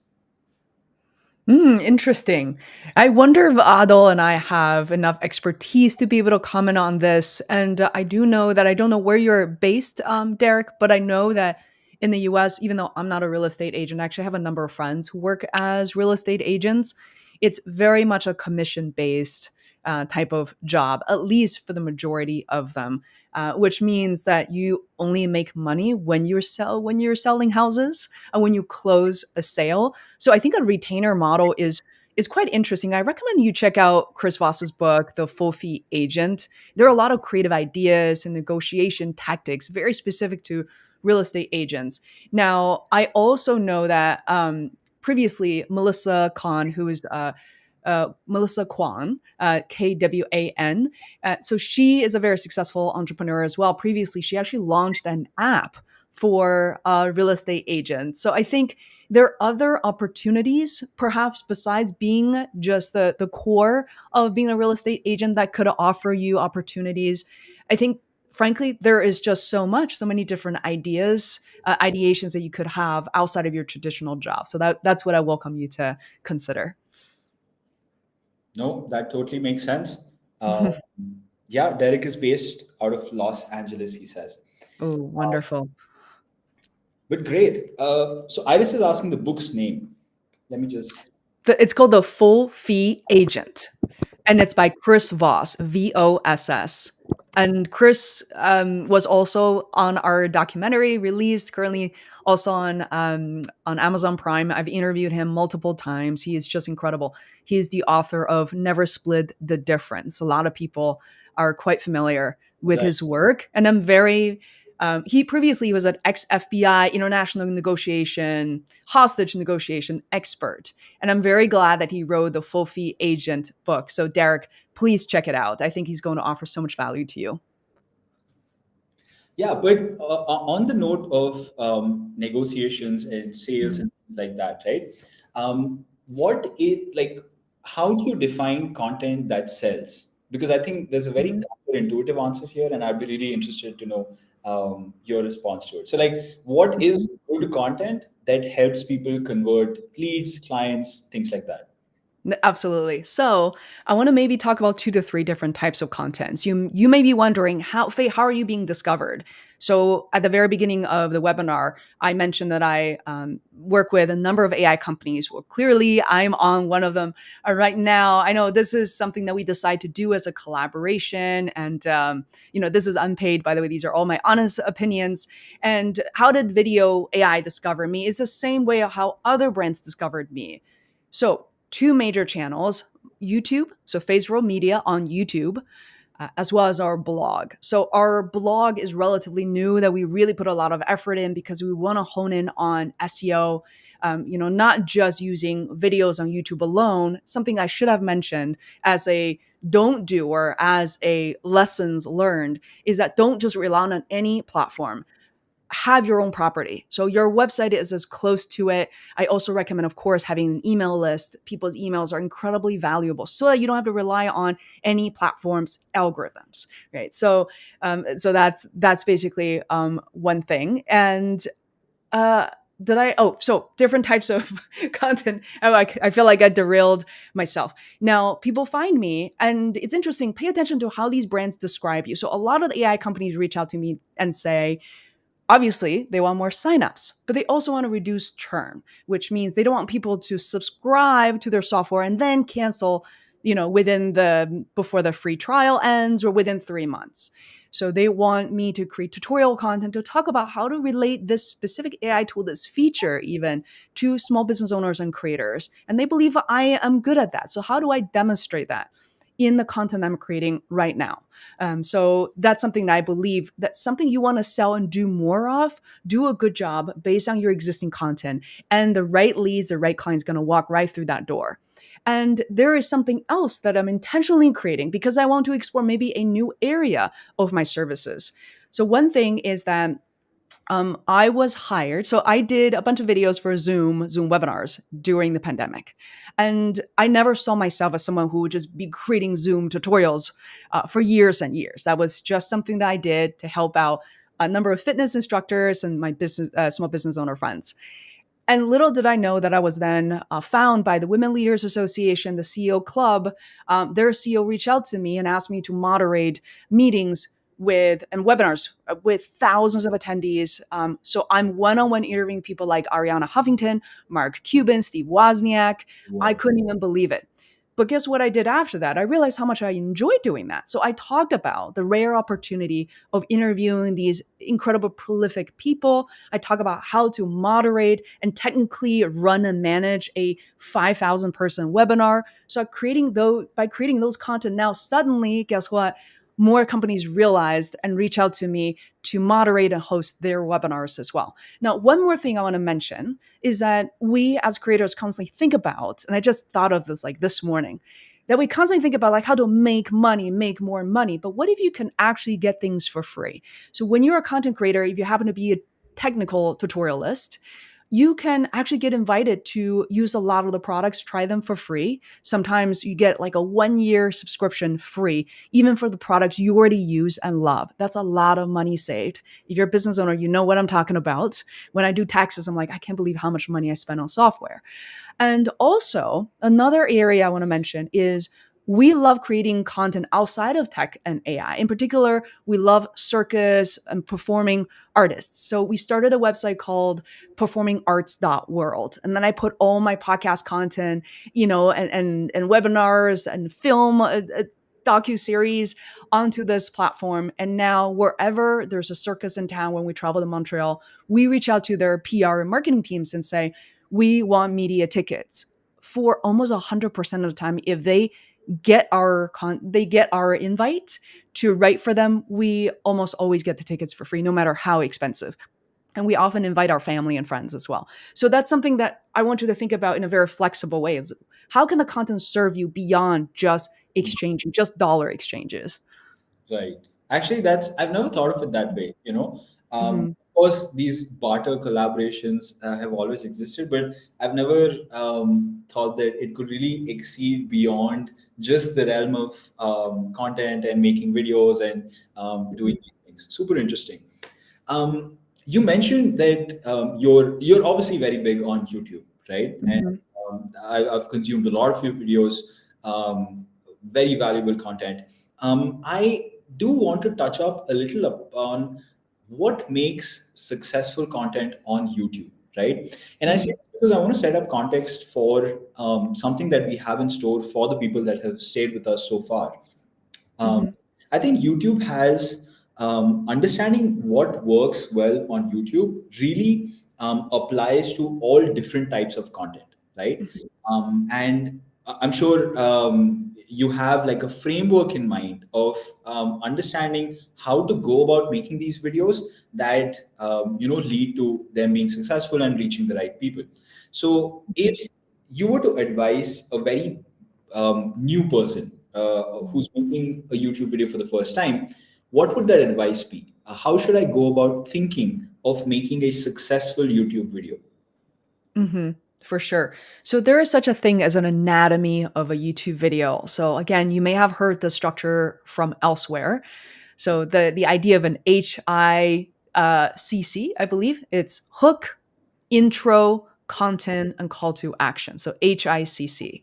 Interesting. I wonder if Adil and I have enough expertise to be able to comment on this. And I do know that I don't know where you're based, Derek, but I know that in the US, even though I'm not a real estate agent, I actually have a number of friends who work as real estate agents. It's very much a commission based type of job, at least for the majority of them, which means that you only make money when you're selling houses and when you close a sale. So I think a retainer model is quite interesting. I recommend you check out Chris Voss's book, The Full Fee Agent. There are a lot of creative ideas and negotiation tactics very specific to real estate agents. Now, I also know that previously Melissa Kwan, who is Melissa Kwan, Kwan. So she is a very successful entrepreneur as well. Previously, she actually launched an app for real estate agents. So I think there are other opportunities, perhaps besides being just the core of being a real estate agent, that could offer you opportunities. I think, frankly, there is just so many different ideas, ideations that you could have outside of your traditional job. So that's what I welcome you to consider. No, that totally makes sense. Uh, yeah, Derek is based out of Los Angeles, he says. Oh, wonderful. But great. So Iris is asking the book's name. Let me just. It's called The Full Fee Agent, and it's by Chris Voss, Voss. And Chris was also on our documentary released currently also on Amazon Prime. I've interviewed him multiple times. He is just incredible. He is the author of Never Split the Difference. A lot of people are quite familiar with Right. his work, and I'm very. He previously was an ex FBI international negotiation, hostage negotiation expert. And I'm very glad that he wrote the Full Fee Agent book. So, Derek, please check it out. I think he's going to offer so much value to you. Yeah, but on the note of negotiations and sales Mhm. and things like that, right? What is like, how do you define content that sells? Because I think there's a very Mhm. counterintuitive answer here, and I'd be really interested to know your response to it. So, like, what Mhm. is good content that helps people convert leads, clients, things like that? Absolutely. So I want to maybe talk about 2 to 3 different types of contents. You may be wondering how are you being discovered? So at the very beginning of the webinar, I mentioned that I work with a number of AI companies. Well, clearly I'm on one of them right now. I know this is something that we decide to do as a collaboration, and this is unpaid. By the way, these are all my honest opinions. And how did video AI discover me? Is the same way how other brands discovered me. So two major channels: YouTube, so Phase Media on YouTube, as well as our blog. So our blog is relatively new that we really put a lot of effort in because we want to hone in on SEO. Not just using videos on YouTube alone. Something I should have mentioned as a don't do or as a lessons learned is that don't just rely on any platform. Have your own property. So your website is as close to it. I also recommend, of course, having an email list. People's emails are incredibly valuable so that you don't have to rely on any platform's algorithms, right? So that's basically one thing. And uh, did I? Oh, so different types of content. Oh, I feel like I derailed myself. Now, people find me, and it's interesting. Pay attention to how these brands describe you. So a lot of the AI companies reach out to me and say, obviously, they want more signups, but they also want to reduce churn, which means they don't want people to subscribe to their software and then cancel, within the before the free trial ends or within 3 months. So they want me to create tutorial content to talk about how to relate this specific AI tool, this feature even, to small business owners and creators. And they believe I am good at that. So how do I demonstrate that in the content I'm creating right now? So that's something that I believe that's something you want to sell and do more of. Do a good job based on your existing content, and the right leads, the right client's going to walk right through that door. And there is something else that I'm intentionally creating because I want to explore maybe a new area of my services. So one thing is that I was hired. So I did a bunch of videos for Zoom webinars during the pandemic. And I never saw myself as someone who would just be creating Zoom tutorials for years and years. That was just something that I did to help out a number of fitness instructors and my small business owner friends. And little did I know that I was then found by the Women Leaders Association, the CEO Club. Their CEO reached out to me and asked me to moderate meetings and webinars with thousands of attendees. So I'm one-on-one interviewing people like Ariana Huffington, Mark Cuban, Steve Wozniak. I Wow. couldn't even believe it. But guess what I did after that? I realized how much I enjoyed doing that. So I talked about the rare opportunity of interviewing these incredible, prolific people. I talk about how to moderate and technically run and manage a 5,000 person webinar. So by creating those content now, suddenly, guess what? More companies realized and reach out to me to moderate and host their webinars as well. Now, one more thing I want to mention is that we as creators constantly think about, and I just thought of this like this morning, that we constantly think about like how to make money, make more money. But what if you can actually get things for free? So when you're a content creator, if you happen to be a technical tutorialist, you can actually get invited to use a lot of the products, try them for free. Sometimes you get like a 1 year subscription free, even for the products you already use and love. That's a lot of money saved. If you're a business owner, you know what I'm talking about. When I do taxes, I'm like, I can't believe how much money I spend on software. And also, another area I want to mention is we love creating content outside of tech and AI. In particular, we love circus and performing artists. So we started a website called performingarts.world. And then I put all my podcast content, and webinars and film docu-series onto this platform. And now wherever there's a circus in town, when we travel to Montreal, we reach out to their PR and marketing teams and say, we want media tickets. For almost 100% of the time, if they get our invite to write for them, we almost always get the tickets for free, no matter how expensive. And we often invite our family and friends as well. So that's something that I want you to think about in a very flexible way: is how can the content serve you beyond just exchanging, just dollar exchanges? Right. Actually, I've never thought of it that way. Mhm. Of course, these barter collaborations have always existed, but I've never thought that it could really exceed beyond just the realm of content and making videos and doing Mhm. these things. Super interesting. Um, you mentioned that you're obviously very big on YouTube, right? And Mhm. I've consumed a lot of your videos, very valuable content. I do want to touch up a little upon what makes successful content on YouTube, right? And I say Mhm. this because I want to set up context for something that we have in store for the people that have stayed with us so far. Um, Mhm. I think YouTube has understanding what works well on YouTube really applies to all different types of content, right? Mhm. And I'm sure you have like a framework in mind of understanding how to go about making these videos that lead to them being successful and reaching the right people. So if you were to advise a very new person who's making a YouTube video for the first time, what would that advice be? How should I go about thinking of making a successful YouTube video? Hmm. For sure. So there is such a thing as an anatomy of a YouTube video. So again, you may have heard the structure from elsewhere. So the idea of an HICC, I believe it's hook, intro, content, and call to action. So HICC.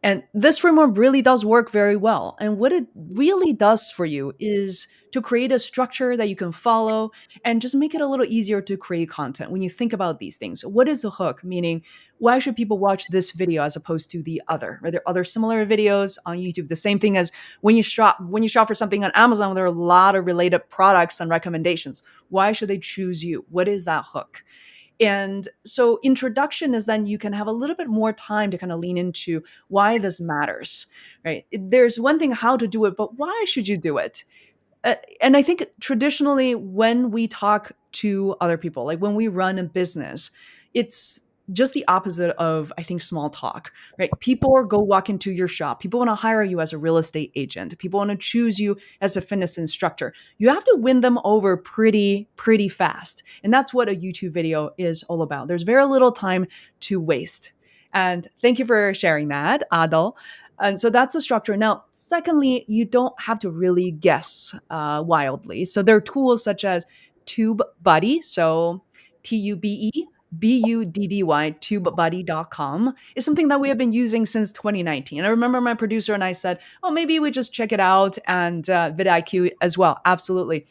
And this framework really does work very well. And what it really does for you is to create a structure that you can follow and just make it a little easier to create content. When you think about these things, what is a hook? Meaning, why should people watch this video as opposed to the other? Are there other similar videos on YouTube? The same thing as when you shop for something on Amazon, there are a lot of related products and recommendations. Why should they choose you? What is that hook? And so introduction is then you can have a little bit more time to kind of lean into why this matters, right? There's one thing how to do it, but why should you do it? And I think traditionally when we talk to other people, like when we run a business, it's just the opposite of, I think, small talk, right? People are go walk into your shop. People want to hire you as a real estate agent. People want to choose you as a fitness instructor. You have to win them over pretty fast. And that's what a YouTube video is all about. There's very little time to waste. And thank you for sharing that, Adel. And so that's the structure. Now, secondly, you don't have to really guess wildly. So there are tools such as TubeBuddy. So TubeBuddy, tubebuddy.com is something that we have been using since 2019. I remember my producer and I said, oh, maybe we just check it out, and vidIQ as well. Absolutely.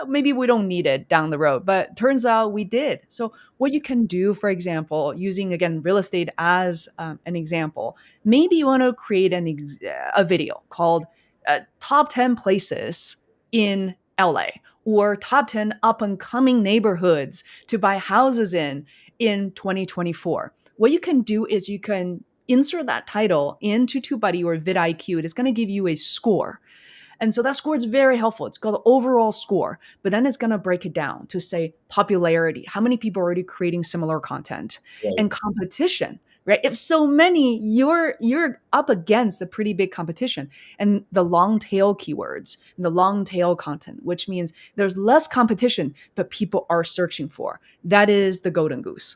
Maybe we don't need it down the road, but turns out we did. So what you can do, for example, using again real estate as an example, maybe you want to create a video called top 10 places in LA, or top 10 up and coming neighborhoods to buy houses in 2024. What you can do is you can insert that title into TubeBuddy or vidIQ. It is going to give you a score. And so that score is very helpful. It's called the overall score, but then it's going to break it down to say popularity. How many people are already creating similar content, Right. and competition, right? If so many, you're up against a pretty big competition, and the long tail keywords and the long tail content, which means there's less competition, but people are searching for. That is the golden goose.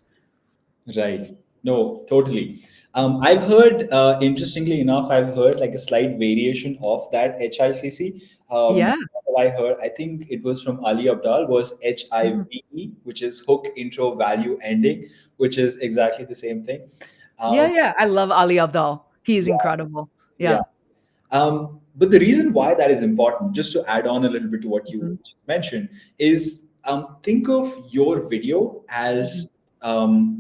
Right. No, totally. I've heard, interestingly enough, I've heard like a slight variation of that HICC. Yeah. What I heard, I think it was from Ali Abdal, was Mhm. HIVE, which is hook, intro, value, ending, which is exactly the same thing. Yeah, Um, yeah. I love Ali Abdal. He is yeah, incredible. yeah. Yeah. But the reason why that is important, just to add on a little bit to what you Mhm. just mentioned, is think of your video Mhm. as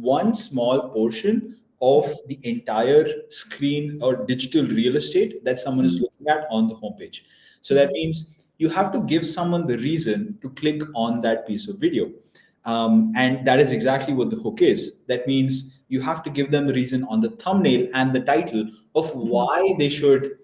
one small portion of the entire screen or digital real estate that someone is Mhm. looking at on the homepage. So that Mhm. means you have to give someone the reason to click on that piece of video. And that is exactly what the hook is. That means you have to give them the reason on the thumbnail and the title of Mhm. why they should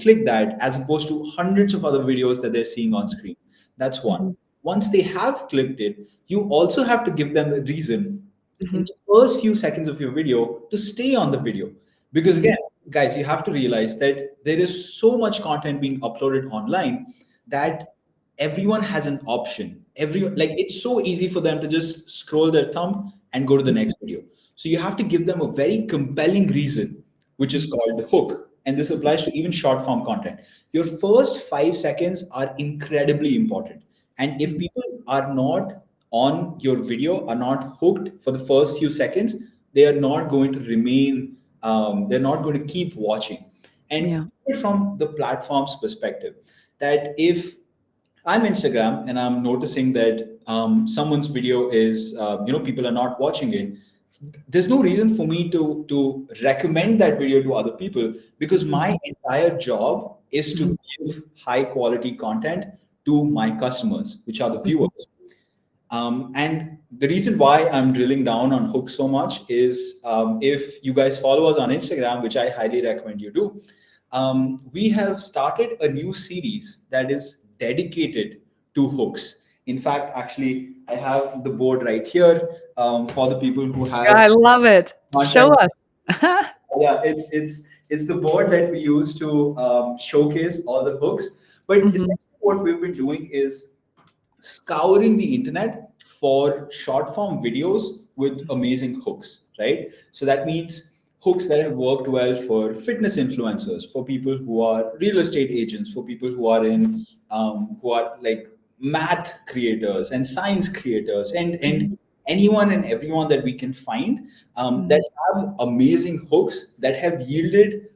click that, as opposed to hundreds of other videos that they're seeing on screen. That's one. Mhm. Once they have clicked it, you also have to give them the reason in Mhm. the first few seconds of your video to stay on the video. Because Mhm. again, guys, you have to realize that there is so much content being uploaded online that everyone has an option. Everyone, like, it's so easy for them to just scroll their thumb and go to the Mhm. next video. So you have to give them a very compelling reason, which is Mhm. called the hook. And this applies to even short form content. Your first 5 seconds are incredibly important. And if Mhm. people are not on your video, are not hooked for the first few seconds, they are not going to remain, they're not going to keep watching. And Yeah. from the platform's perspective, that if I'm Instagram and I'm noticing that someone's video is, people are not watching it. There's no reason for me to recommend that video to other people, because my Mhm. entire job is to Mhm. give high quality content to my customers, which are the Mhm. viewers. And the reason why I'm drilling down on hooks so much is, if you guys follow us on Instagram, which I highly recommend you do, we have started a new series that is dedicated to hooks. In fact, actually, I have the board right here for the people who have I love it. Show content. us. Yeah, it's the board that we use to showcase all the hooks. But Mhm, essentially, what we've been doing is scouring the internet for short form videos with amazing hooks, right? So that means hooks that have worked well for fitness influencers, for people who are real estate agents, for people who are in who are like math creators and science creators, and mhm, anyone and everyone that we can find that mhm, have amazing hooks that have yielded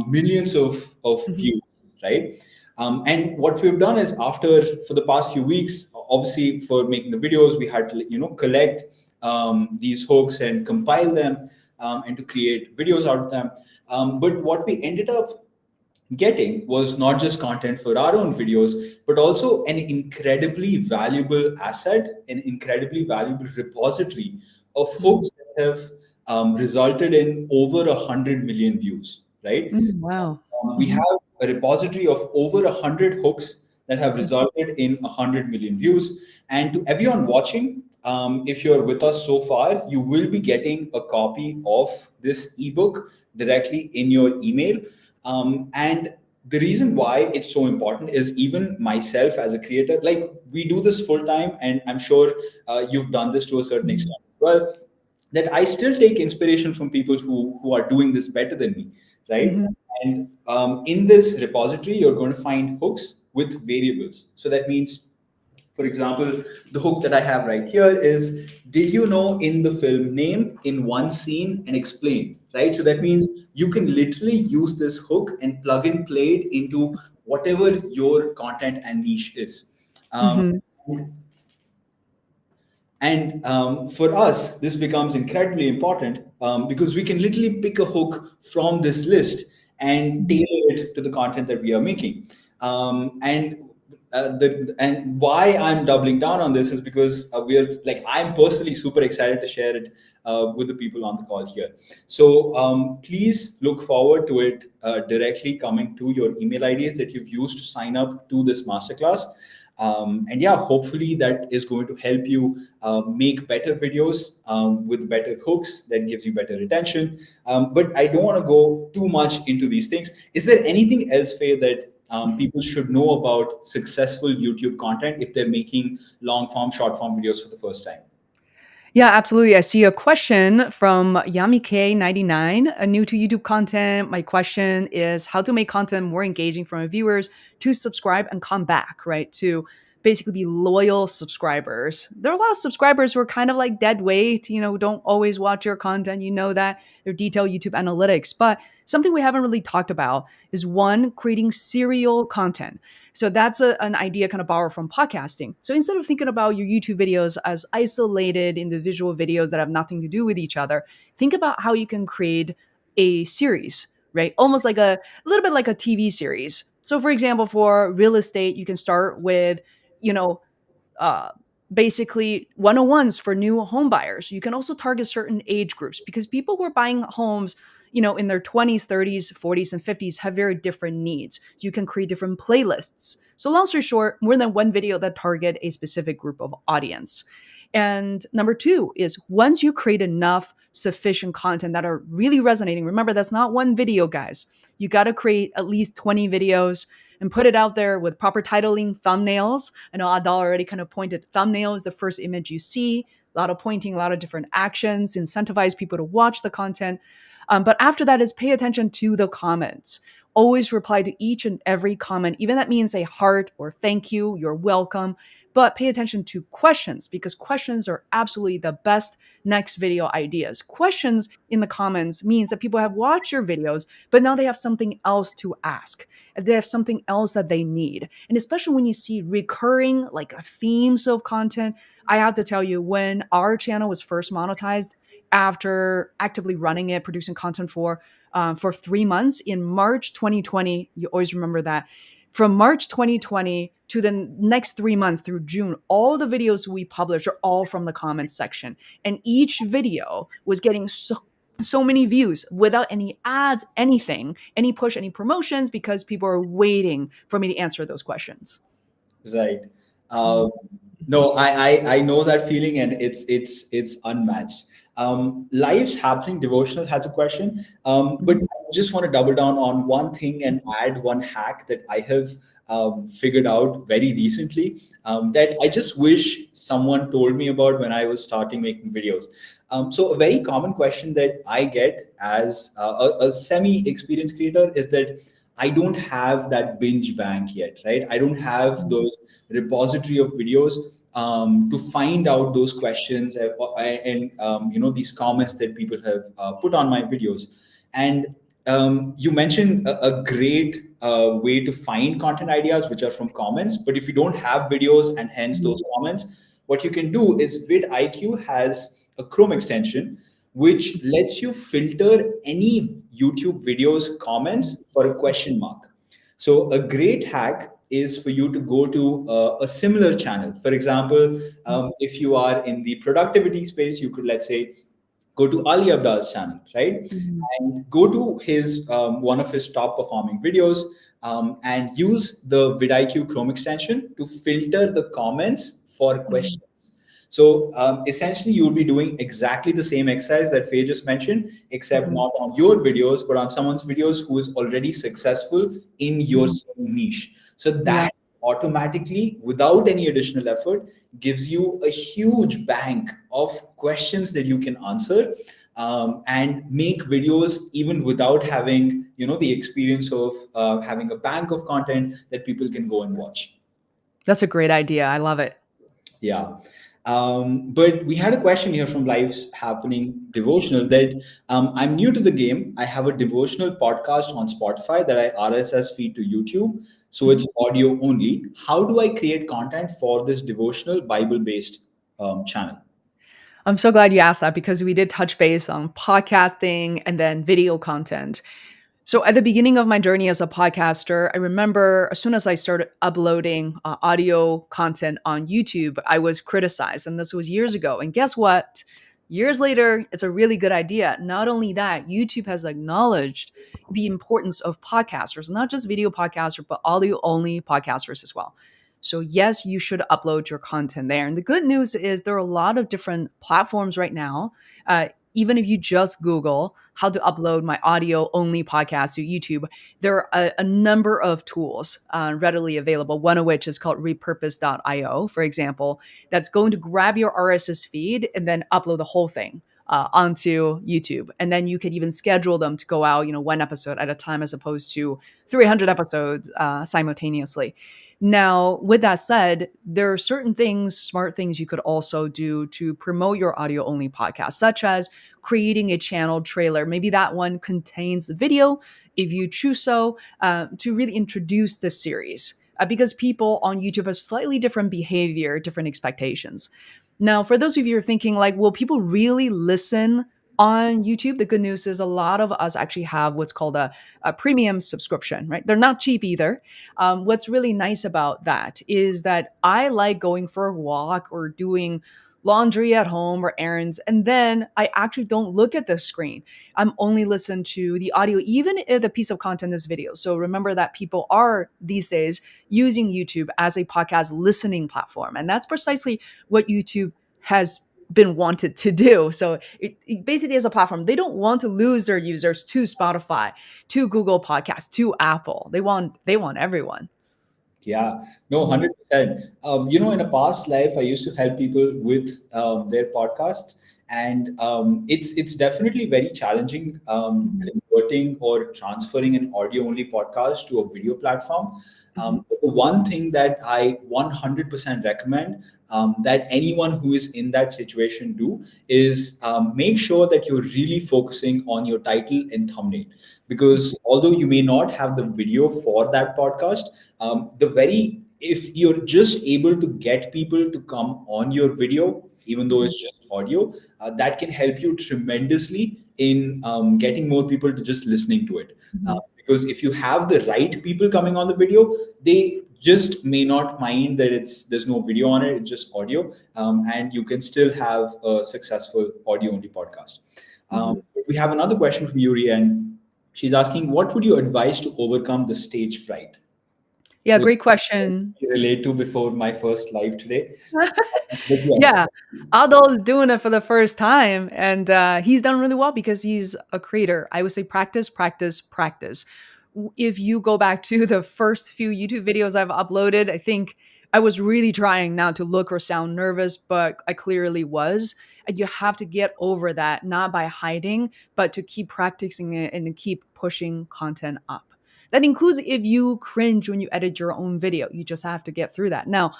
millions of mhm, views, right? And what we've done is after for the past few weeks, obviously for making the videos, we had to collect these hooks and compile them and to create videos out of them. But what we ended up getting was not just content for our own videos, but also an incredibly valuable asset, an incredibly valuable repository of mhm, hooks that have resulted in over 100 million views, right? wow. We Mhm, have a repository of over 100 hooks that have mhm, resulted in 100 million views. And to everyone watching, if you're with us so far, you will be getting a copy of this ebook directly in your email. And the reason why it's so important is even myself as a creator, like we do this full time, and I'm sure you've done this to a certain mhm, extent as well, that I still take inspiration from people who are doing this better than me, right? mhm, And in this repository, you're going to find hooks with variables. So that means, for example, the hook that I have right here is, did you know in the film, name in one scene and explain, right? So that means you can literally use this hook and plug and play it into whatever your content and niche is. Um, mhm, and for us, this becomes incredibly important because we can literally pick a hook from this list and mhm, tailor it to the content that we are making. And why I'm doubling down on this is because we're like I'm personally super excited to share it with the people on the call here. So please look forward to it directly coming to your email IDs that you've used to sign up to this masterclass. And yeah, hopefully that is going to help you make better videos with better hooks that gives you better retention. But I don't want to go too much into these things. Is there anything else, Faye, that people should know about successful YouTube content if they're making long form, short form videos for the first time? Yeah, absolutely. I see a question from YamiK99, a new to YouTube content. My question is how to make content more engaging for my viewers to subscribe and come back, right? To basically be loyal subscribers. There are a lot of subscribers who are kind of like dead weight, don't always watch your content. You know that they're detailed YouTube analytics. But something we haven't really talked about is one, creating serial content. So that's an idea kind of borrowed from podcasting. So instead of thinking about your YouTube videos as isolated individual videos that have nothing to do with each other, think about how you can create a series, right? Almost like a little bit like a TV series. So for example, for real estate, you can start with, you know, uh, basically 101s for new home buyers. You can also target certain age groups because people who are buying homes, in their 20s, 30s, 40s, and 50s have very different needs. You can create different playlists. So long story short, more than one video that target a specific group of audience. And number two is once you create enough sufficient content that are really resonating, remember that's not one video, guys. You got to create at least 20 videos and put it out there with proper titling, thumbnails. I know Adal already kind of pointed thumbnail is the first image you see, a lot of pointing, a lot of different actions, incentivize people to watch the content. But after that is pay attention to the comments. Always reply to each and every comment, even that means a heart or thank you, you're welcome. But pay attention to questions because questions are absolutely the best next video ideas. Questions in the comments means that people have watched your videos, but now they have something else to ask. They have something else that they need. And especially when you see recurring like themes of content, I have to tell you, when our channel was first monetized, after actively running it, producing content for 3 months in March 2020, you always remember that. From March 2020 to the next 3 months through June, all the videos we publish are all from the comments section. And each video was getting so many views without any ads, anything, any push, any promotions, because people are waiting for me to answer those questions. Right. Um, no, I know that feeling, and it's unmatched. Life's Happening Devotional has a question, but Mhm. I just want to double down on one thing and add one hack that I have figured out very recently, that I just wish someone told me about when I was starting making videos. So a very common question that I get as a semi-experienced creator is that I don't have that binge bank yet, right? I don't have those repository of videos to find out those questions, and these comments that people have put on my videos. And you mentioned a great way to find content ideas, which are from comments. But if you don't have videos and hence Mhm. those comments, what you can do is vidIQ has a Chrome extension which lets you filter any YouTube videos comments for a question mark. So a great hack is for you to go to a similar channel. For example, if you are in the productivity space, you could, let's say, go to Ali Abdal's channel, right? Mhm. And go to his one of his top performing videos, and use the vidIQ Chrome extension to filter the comments for Mhm. questions. So essentially, you would be doing exactly the same exercise that Faye just mentioned, except Mhm. not on your videos, but on someone's videos who is already successful in your Mhm. same niche. So Yeah. that automatically, without any additional effort, gives you a huge bank of questions that you can answer, and make videos even without having the experience of having a bank of content that people can go and watch. That's a great idea. I love it. Yeah. But we had a question here from Life's Happening Devotional that I'm new to the game. I have a devotional podcast on Spotify that I RSS feed to YouTube. So Mhm. it's audio only. How do I create content for this devotional Bible based channel? I'm so glad you asked that because we did touch base on podcasting and then video content. So, at the beginning of my journey as a podcaster, I remember as soon as I started uploading audio content on YouTube, I was criticized. And this was years ago. And guess what? Years later, it's a really good idea. Not only that, YouTube has acknowledged the importance of podcasters, not just video podcasters, but audio only podcasters as well. So, yes, you should upload your content there. And the good news is there are a lot of different platforms right now. Even if you just Google how to upload my audio only podcast to YouTube, there are a number of tools readily available. One of which is called repurpose.io, for example, that's going to grab your RSS feed and then upload the whole thing onto YouTube. And then you could even schedule them to go out, one episode at a time as opposed to 300 episodes simultaneously. Now, with that said, there are certain things, smart things you could also do to promote your audio only podcast, such as creating a channel trailer. Maybe that one contains video, if you choose so, to really introduce the series. Because people on YouTube have slightly different behavior, different expectations. Now, for those of you who are thinking, like, will people really listen on YouTube? The good news is a lot of us actually have what's called a premium subscription, right? They're not cheap either. What's really nice about that is that I like going for a walk or doing laundry at home or errands, and then I actually don't look at the screen. I'm only listen to the audio, even if the piece of content is video. So remember that people are these days using YouTube as a podcast listening platform, and that's precisely what YouTube has been wanted to do. So it basically is a platform. They don't want to lose their users to Spotify, to Google Podcasts, to Apple. They want everyone. Yeah, no, Mhm. 100%. In a past life, I used to help people with their podcasts, and it's definitely very challenging Mhm. converting or transferring an audio only podcast to a video platform. Mhm. But the one thing that I 100% recommend, that anyone who is in that situation do, is make sure that you're really focusing on your title and thumbnail, because although you may not have the video for that podcast, the very if you're just able to get people to come on your video, even though Mhm. it's just audio, that can help you tremendously in getting more people to just listening to it. Mhm. Because if you have the right people coming on the video, they just may not mind that there's no video on it, it's just audio, and you can still have a successful audio only podcast. Mhm. we have another question from Yuri, and she's asking, what would you advise to overcome the stage fright? Yeah, Which great question. I relate to before my first live today. But yes, Yeah, Aldo is doing it for the first time, and he's done really well because he's a creator. I would say practice, practice, practice. If you go back to the first few YouTube videos I've uploaded, I think I was really trying not to look or sound nervous, but I clearly was. And you have to get over that, not by hiding, but to keep practicing it and to keep pushing content up. That includes if you cringe when you edit your own video. You just have to get through that. Now,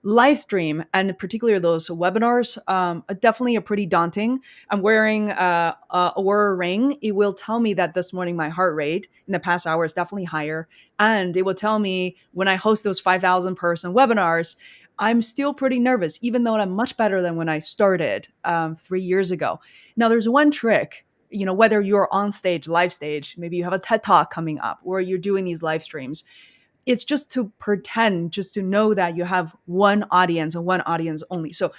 live stream and particularly those webinars are definitely a pretty daunting. I'm wearing a Aura ring. It will tell me that this morning my heart rate in the past hour is definitely higher, and it will tell me when I host those 5,000 person webinars, I'm still pretty nervous, even though I'm much better than when I started 3 years ago. Now, there's one trick. Whether you're on stage, live stage, maybe you have a TED talk coming up, or you're doing these live streams, it's just to pretend, just to know that you have one audience and one audience only. So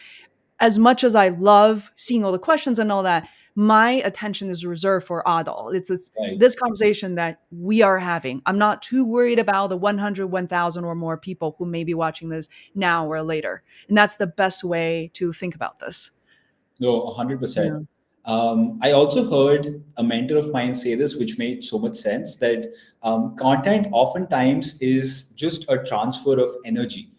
as much as I love seeing all the questions and all that, my attention is reserved for Adol. It's right. this conversation that we are having. I'm not too worried about the 100, 1,000 or more people who may be watching this now or later. And that's the best way to think about this. No, 100%. Yeah. I also heard a mentor of mine say this, which made so much sense that content oftentimes is just a transfer of energy,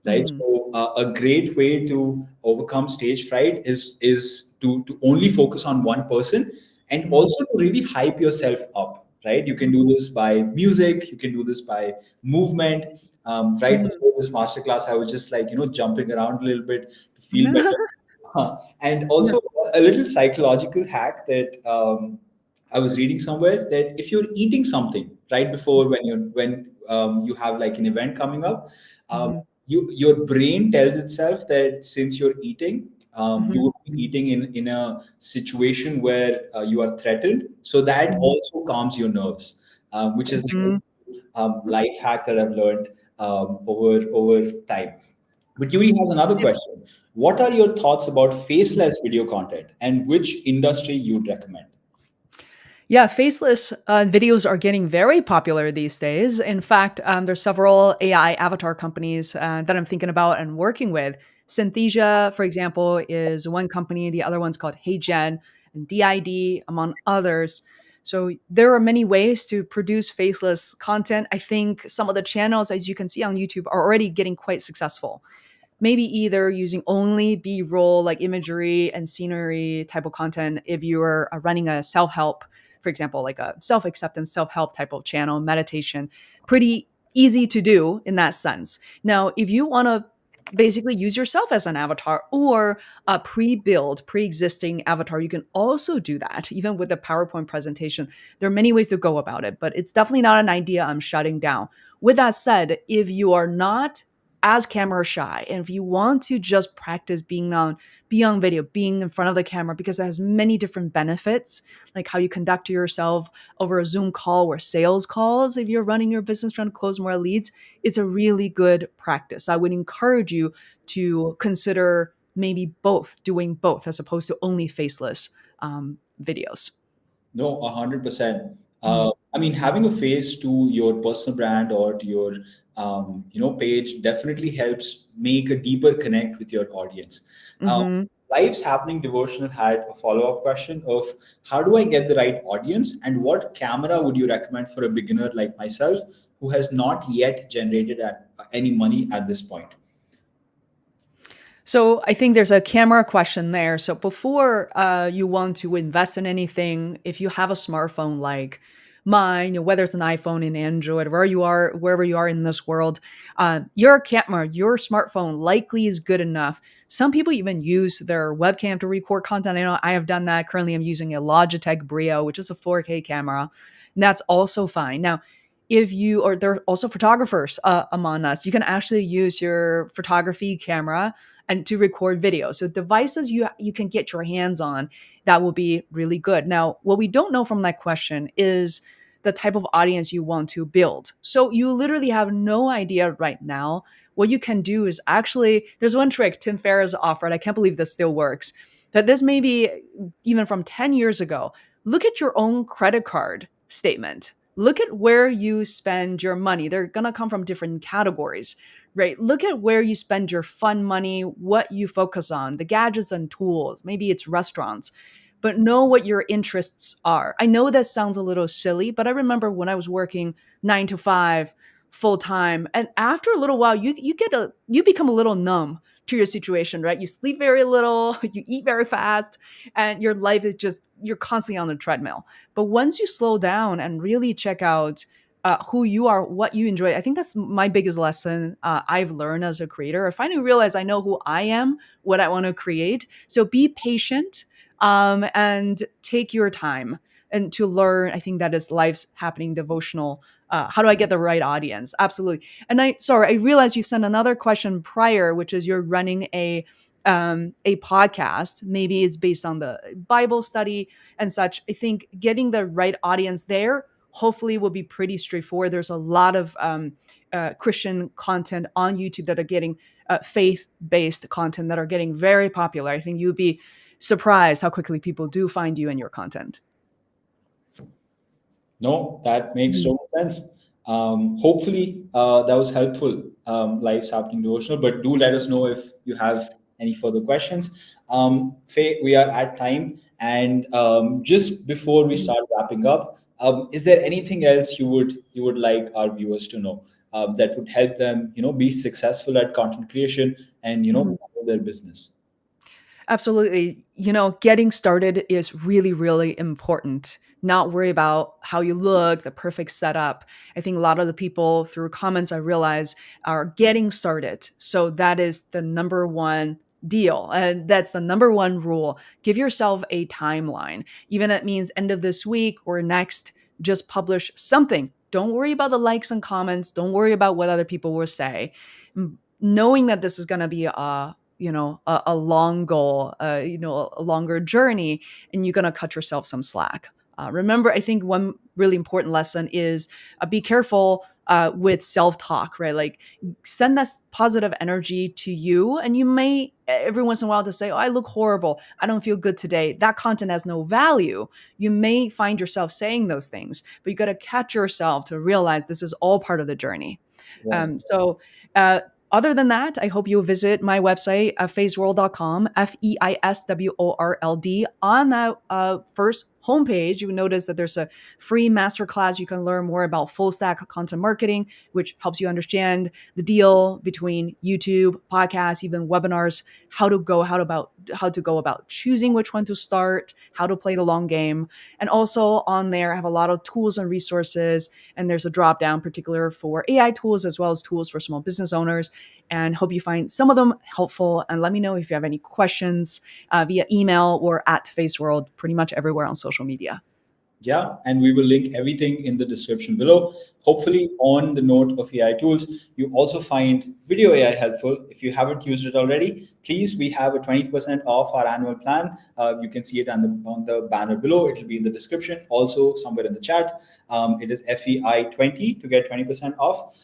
right? Mhm. So a great way to overcome stage fright is to only focus on one person, and Mhm. also to really hype yourself up, right? You can do this by music, you can do this by movement. Right Mhm. before this masterclass, I was just like, jumping around a little bit to feel better. And Yeah. also a little psychological hack that I was reading somewhere, that if you're eating something right before, when you have like an event coming up, um, Mhm. your brain tells itself that since you're eating, you Mhm. would be eating in a situation where you are threatened, so that Mhm. also calms your nerves, which is like Mhm. a life hack that I've learned over time. But Yuri has another question. What are your thoughts about faceless video content, and which industry you'd recommend? Yeah, faceless videos are getting very popular these days. In fact, there's several AI avatar companies that I'm thinking about and working with. Synthesia, for example, is one company. The other one's called HeyGen and DID, among others. So there are many ways to produce faceless content. I think some of the channels, as you can see on YouTube, are already getting quite successful. Maybe either using only B-roll, like imagery and scenery type of content if you're running a self-help, for example, like a self-acceptance, self-help type of channel, meditation. Pretty easy to do in that sense. Now, if you want to basically use yourself as an avatar or a pre-build, pre-existing avatar, you can also do that even with a PowerPoint presentation. There are many ways to go about it, but it's definitely not an idea I'm shutting down. With that said, if you are not as camera shy, and if you want to just practice being on video, being in front of the camera, because it has many different benefits, like how you conduct yourself over a Zoom call or sales calls, if you're running your business trying to close more leads, it's a really good practice. I would encourage you to consider maybe both, doing both as opposed to only faceless videos. No, 100%. Mhm. I mean, having a face to your personal brand or to your page definitely helps make a deeper connect with your audience. Uh, Mhm. Life's Happening Devotional had a follow-up question of, how do I get the right audience, and what camera would you recommend for a beginner like myself who has not yet generated any money at this point? So I think there's a camera question there. So before you want to invest in anything, if you have a smartphone like mine, whether it's an iPhone, an Android, wherever you are in this world, your camera, your smartphone likely is good enough. Some people even use their webcam to record content. I know I have done that. Currently, I'm using a Logitech Brio, which is a 4K camera, and that's also fine. Now, if you or there are also photographers among us, you can actually use your photography camera and to record video. So devices you can get your hands on, that will be really good. Now, what we don't know from that question is the type of audience you want to build. So you literally have no idea right now. What you can do is actually, there's one trick Tim Ferriss offered. I can't believe this still works. But this may be even from 10 years ago. look at your own credit card statement. Look at where you spend your money. They're going to come from different categories, right? Look at where you spend your fun money, what you focus on, the gadgets and tools. Maybe it's restaurants, but know what your interests are. I know that sounds a little silly, but I remember when I was working 9 to 5 full time, and after a little while, you become a little numb to your situation, right? You sleep very little, you eat very fast, and your life is just you're constantly on the treadmill. But once you slow down and really check out who you are, what you enjoy, I think that's my biggest lesson I've learned as a creator. I finally realized I know who I am, what I want to create. So be patient and take your time and to learn. I think that is life's happening devotional. How do I get the right audience? Absolutely. And I realized you sent another question prior, which is you're running a podcast. Maybe it's based on the Bible study and such. I think getting the right audience there hopefully will be pretty straightforward. There's a lot of Christian content on YouTube that are getting faith-based content that are getting very popular. I think you'd be surprised how quickly people do find you and your content. No, that makes Mhm. so much sense. Hopefully, that was helpful. Life's happening devotional, but do let us know if you have any further questions. Faye, we are at time, and just before we start wrapping up, is there anything else you would like our viewers to know that would help them, be successful at content creation and Mhm. grow their business? Absolutely. Getting started is really, really important. Not worry about how you look, the perfect setup. I think a lot of the people through comments I realize are getting started. So that is the number one deal. And that's the number one rule. Give yourself a timeline. Even if it means end of this week or next, just publish something. Don't worry about the likes and comments. Don't worry about what other people will say. Knowing that this is going to be a long goal, a longer journey, and you're going to cut yourself some slack. Remember, I think one really important lesson is be careful with self-talk, right? Like send that positive energy to you, and you may every once in a while to say, "Oh, I look horrible. I don't feel good today." That content has no value. You may find yourself saying those things, but you got to catch yourself to realize this is all part of the journey. Right. So, uh, other than that, I hope you'll visit my website, feisworld.com, FEISWORLD. On that first homepage, you will notice that there's a free masterclass. You can learn more about full stack content marketing, which helps you understand the deal between YouTube, podcasts, even webinars, how to go about choosing which one to start, how to play the long game. And also on there, I have a lot of tools and resources, and there's a drop down particular for AI tools as well as tools for small business owners. And hope you find some of them helpful. And let me know if you have any questions via email or at FaceWorld, pretty much everywhere on social media. Yeah, and we will link everything in the description below. Hopefully, on the note of AI tools, you also find video AI helpful. If you haven't used it already, please, we have a 20% off our annual plan. You can see it on the banner below. It will be in the description, also somewhere in the chat. It is FEI20 to get 20% off.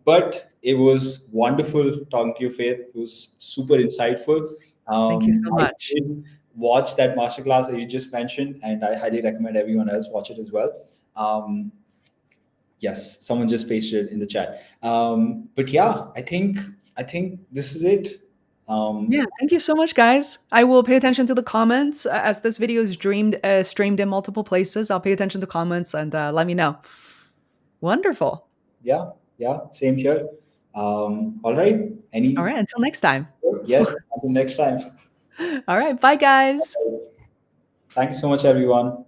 But it was wonderful talking to you, Faith. It was super insightful. Thank you so I much. did watch that masterclass that you just mentioned, and I highly recommend everyone else watch it as well. Um, yes, someone just pasted it in the chat. But yeah, I think this is it. Yeah, Um, thank you so much, guys. I will pay attention to the comments as this video is streamed in multiple places. I'll pay attention to comments and let me know. Wonderful. yeah, yeah, same here. All right. All Any? right, until next time. Yes. Until next time. All right, bye, guys. Thank you so much, everyone.